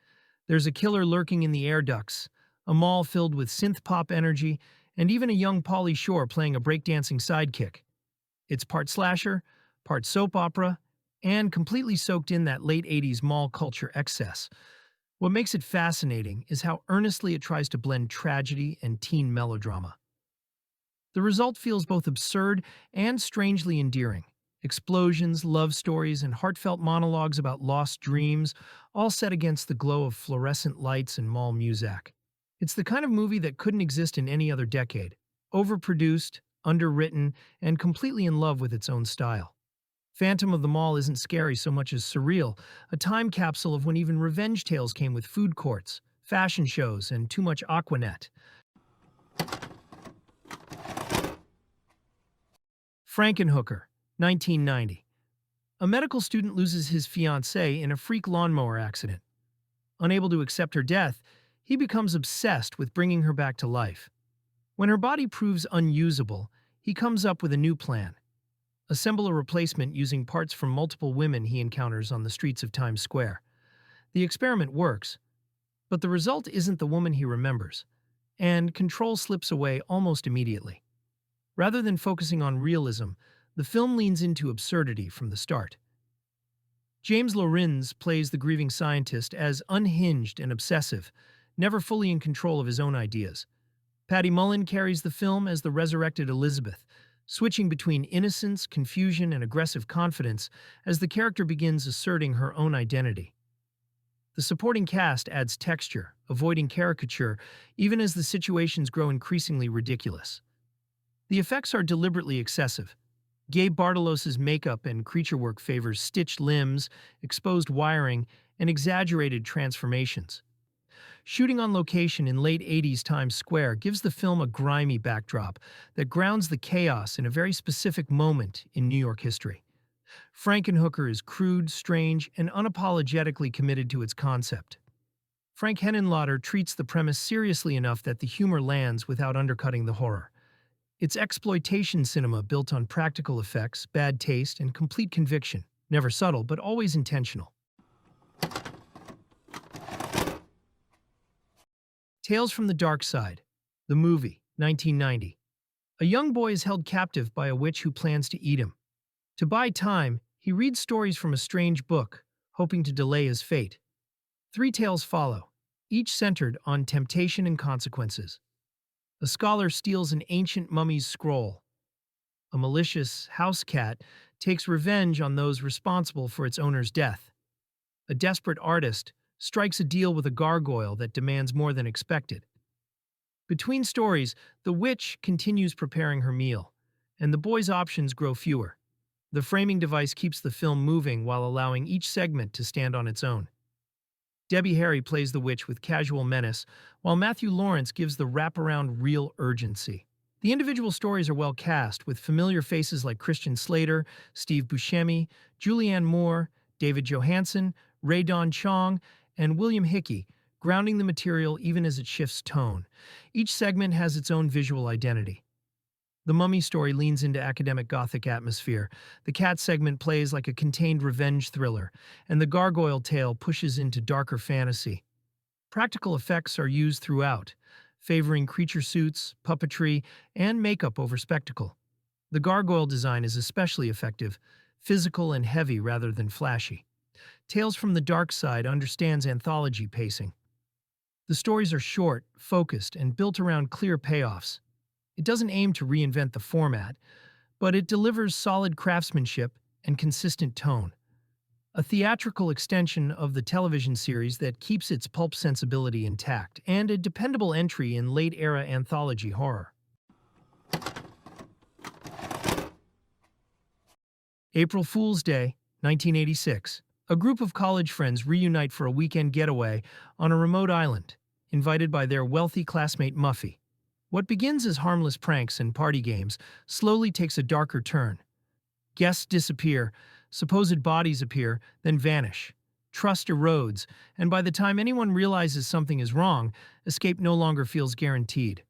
There's a killer lurking in the air ducts, a mall filled with synth-pop energy, and even a young Pauly Shore playing a breakdancing sidekick. It's part slasher, part soap opera, and completely soaked in that late 80s mall culture excess. What makes it fascinating is how earnestly it tries to blend tragedy and teen melodrama. The result feels both absurd and strangely endearing. Explosions, love stories, and heartfelt monologues about lost dreams, all set against the glow of fluorescent lights and mall music. It's the kind of movie that couldn't exist in any other decade. Overproduced, underwritten, and completely in love with its own style. Phantom of the Mall isn't scary so much as surreal, a time capsule of when even revenge tales came with food courts, fashion shows, and too much Aquanet. Frankenhooker, 1990. A medical student loses his fiancée in a freak lawnmower accident. Unable to accept her death, he becomes obsessed with bringing her back to life. When her body proves unusable, he comes up with a new plan. Assemble a replacement using parts from multiple women he encounters on the streets of Times Square. The experiment works, but the result isn't the woman he remembers, and control slips away almost immediately. Rather than focusing on realism, the film leans into absurdity from the start. James Lorenz plays the grieving scientist as unhinged and obsessive, never fully in control of his own ideas. Patty Mullen carries the film as the resurrected Elizabeth, switching between innocence, confusion, and aggressive confidence as the character begins asserting her own identity. The supporting cast adds texture, avoiding caricature, even as the situations grow increasingly ridiculous. The effects are deliberately excessive. Gabe Bartalos's makeup and creature work favors stitched limbs, exposed wiring, and exaggerated transformations. Shooting on location in late 80s Times Square gives the film a grimy backdrop that grounds the chaos in a very specific moment in New York history. Frankenhooker is crude, strange, and unapologetically committed to its concept. Frank Henenlotter treats the premise seriously enough that the humor lands without undercutting the horror. It's exploitation cinema built on practical effects, bad taste, and complete conviction, never subtle but always intentional. Tales from the Dark Side, the movie, 1990. A young boy is held captive by a witch who plans to eat him. To buy time, he reads stories from a strange book, hoping to delay his fate. Three tales follow, each centered on temptation and consequences. A scholar steals an ancient mummy's scroll. A malicious house cat takes revenge on those responsible for its owner's death. A desperate artist strikes a deal with a gargoyle that demands more than expected. Between stories, the witch continues preparing her meal, and the boy's options grow fewer. The framing device keeps the film moving while allowing each segment to stand on its own. Debbie Harry plays the witch with casual menace, while Matthew Lawrence gives the wraparound real urgency. The individual stories are well cast, with familiar faces like Christian Slater, Steve Buscemi, Julianne Moore, David Johansen, Ray Don Chong, and William Hickey, grounding the material even as it shifts tone. Each segment has its own visual identity. The Mummy story leans into academic Gothic atmosphere, the Cat segment plays like a contained revenge thriller, and the Gargoyle tale pushes into darker fantasy. Practical effects are used throughout, favoring creature suits, puppetry, and makeup over spectacle. The gargoyle design is especially effective, physical and heavy rather than flashy. Tales from the Dark Side understands anthology pacing. The stories are short, focused, and built around clear payoffs. It doesn't aim to reinvent the format, but it delivers solid craftsmanship and consistent tone. A theatrical extension of the television series that keeps its pulp sensibility intact, and a dependable entry in late-era anthology horror. April Fool's Day, 1986. A group of college friends reunite for a weekend getaway on a remote island, invited by their wealthy classmate Muffy. What begins as harmless pranks and party games slowly takes a darker turn. Guests disappear, supposed bodies appear, then vanish. Trust erodes, and by the time anyone realizes something is wrong, escape no longer feels guaranteed.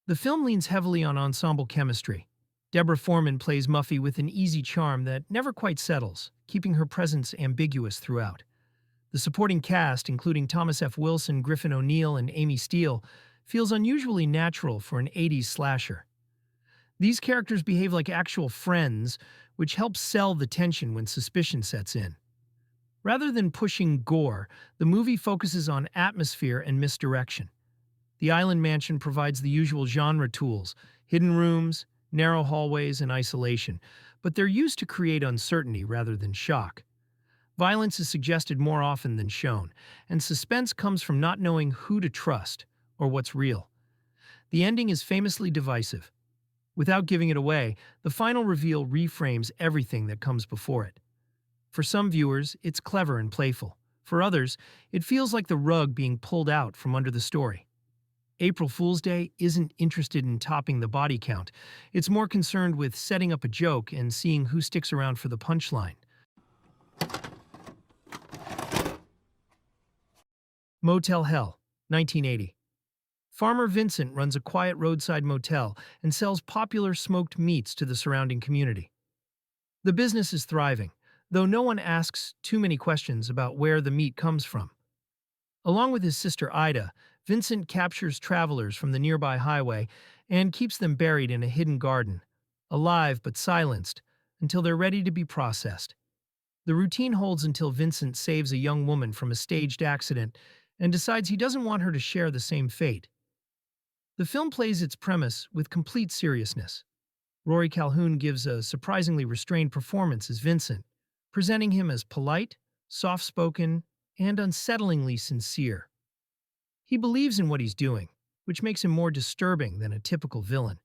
The film leans heavily on ensemble chemistry. Deborah Foreman plays Muffy with an easy charm that never quite settles, keeping her presence ambiguous throughout. The supporting cast, including Thomas F. Wilson, Griffin O'Neill, and Amy Steele, feels unusually natural for an 80s slasher. These characters behave like actual friends, which helps sell the tension when suspicion sets in. Rather than pushing gore, the movie focuses on atmosphere and misdirection. The island mansion provides the usual genre tools, hidden rooms, narrow hallways, and isolation, but they're used to create uncertainty rather than shock. Violence is suggested more often than shown, and suspense comes from not knowing who to trust or what's real. The ending is famously divisive. Without giving it away, the final reveal reframes everything that comes before it. For some viewers, it's clever and playful. For others, it feels like the rug being pulled out from under the story. April Fool's Day isn't interested in topping the body count. It's more concerned with setting up a joke and seeing who sticks around for the punchline. Motel Hell, 1980. Farmer Vincent runs a quiet roadside motel and sells popular smoked meats to the surrounding community. The business is thriving, though no one asks too many questions about where the meat comes from. Along with his sister Ida, Vincent captures travelers from the nearby highway and keeps them buried in a hidden garden, alive but silenced, until they're ready to be processed. The routine holds until Vincent saves a young woman from a staged accident and decides he doesn't want her to share the same fate. The film plays its premise with complete seriousness. Rory Calhoun gives a surprisingly restrained performance as Vincent, presenting him as polite, soft-spoken, and unsettlingly sincere. He believes in what he's doing, which makes him more disturbing than a typical villain.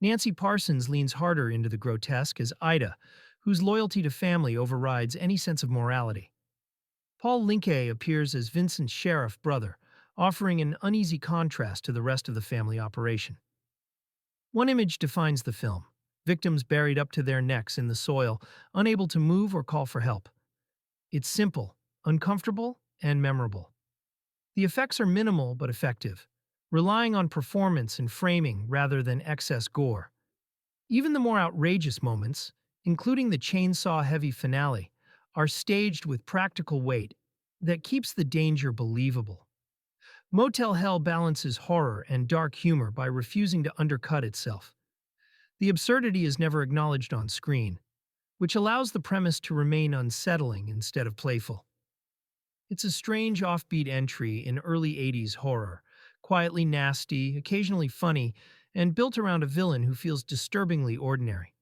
Nancy Parsons leans harder into the grotesque as Ida, whose loyalty to family overrides any sense of morality. Paul Linke appears as Vincent's sheriff brother, offering an uneasy contrast to the rest of the family operation. One image defines the film: victims buried up to their necks in the soil, unable to move or call for help. It's simple, uncomfortable, and memorable. The effects are minimal but effective, relying on performance and framing rather than excess gore. Even the more outrageous moments, including the chainsaw-heavy finale, are staged with practical weight that keeps the danger believable. Motel Hell balances horror and dark humor by refusing to undercut itself. The absurdity is never acknowledged on screen, which allows the premise to remain unsettling instead of playful. It's a strange offbeat entry in early 80s horror, quietly nasty, occasionally funny, and built around a villain who feels disturbingly ordinary.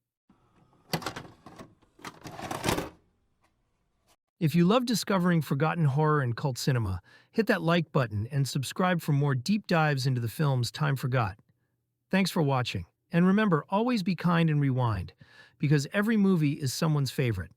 If you love discovering forgotten horror and cult cinema, hit that like button and subscribe for more deep dives into the films time forgot. Thanks for watching. And remember, always be kind and rewind, because every movie is someone's favorite.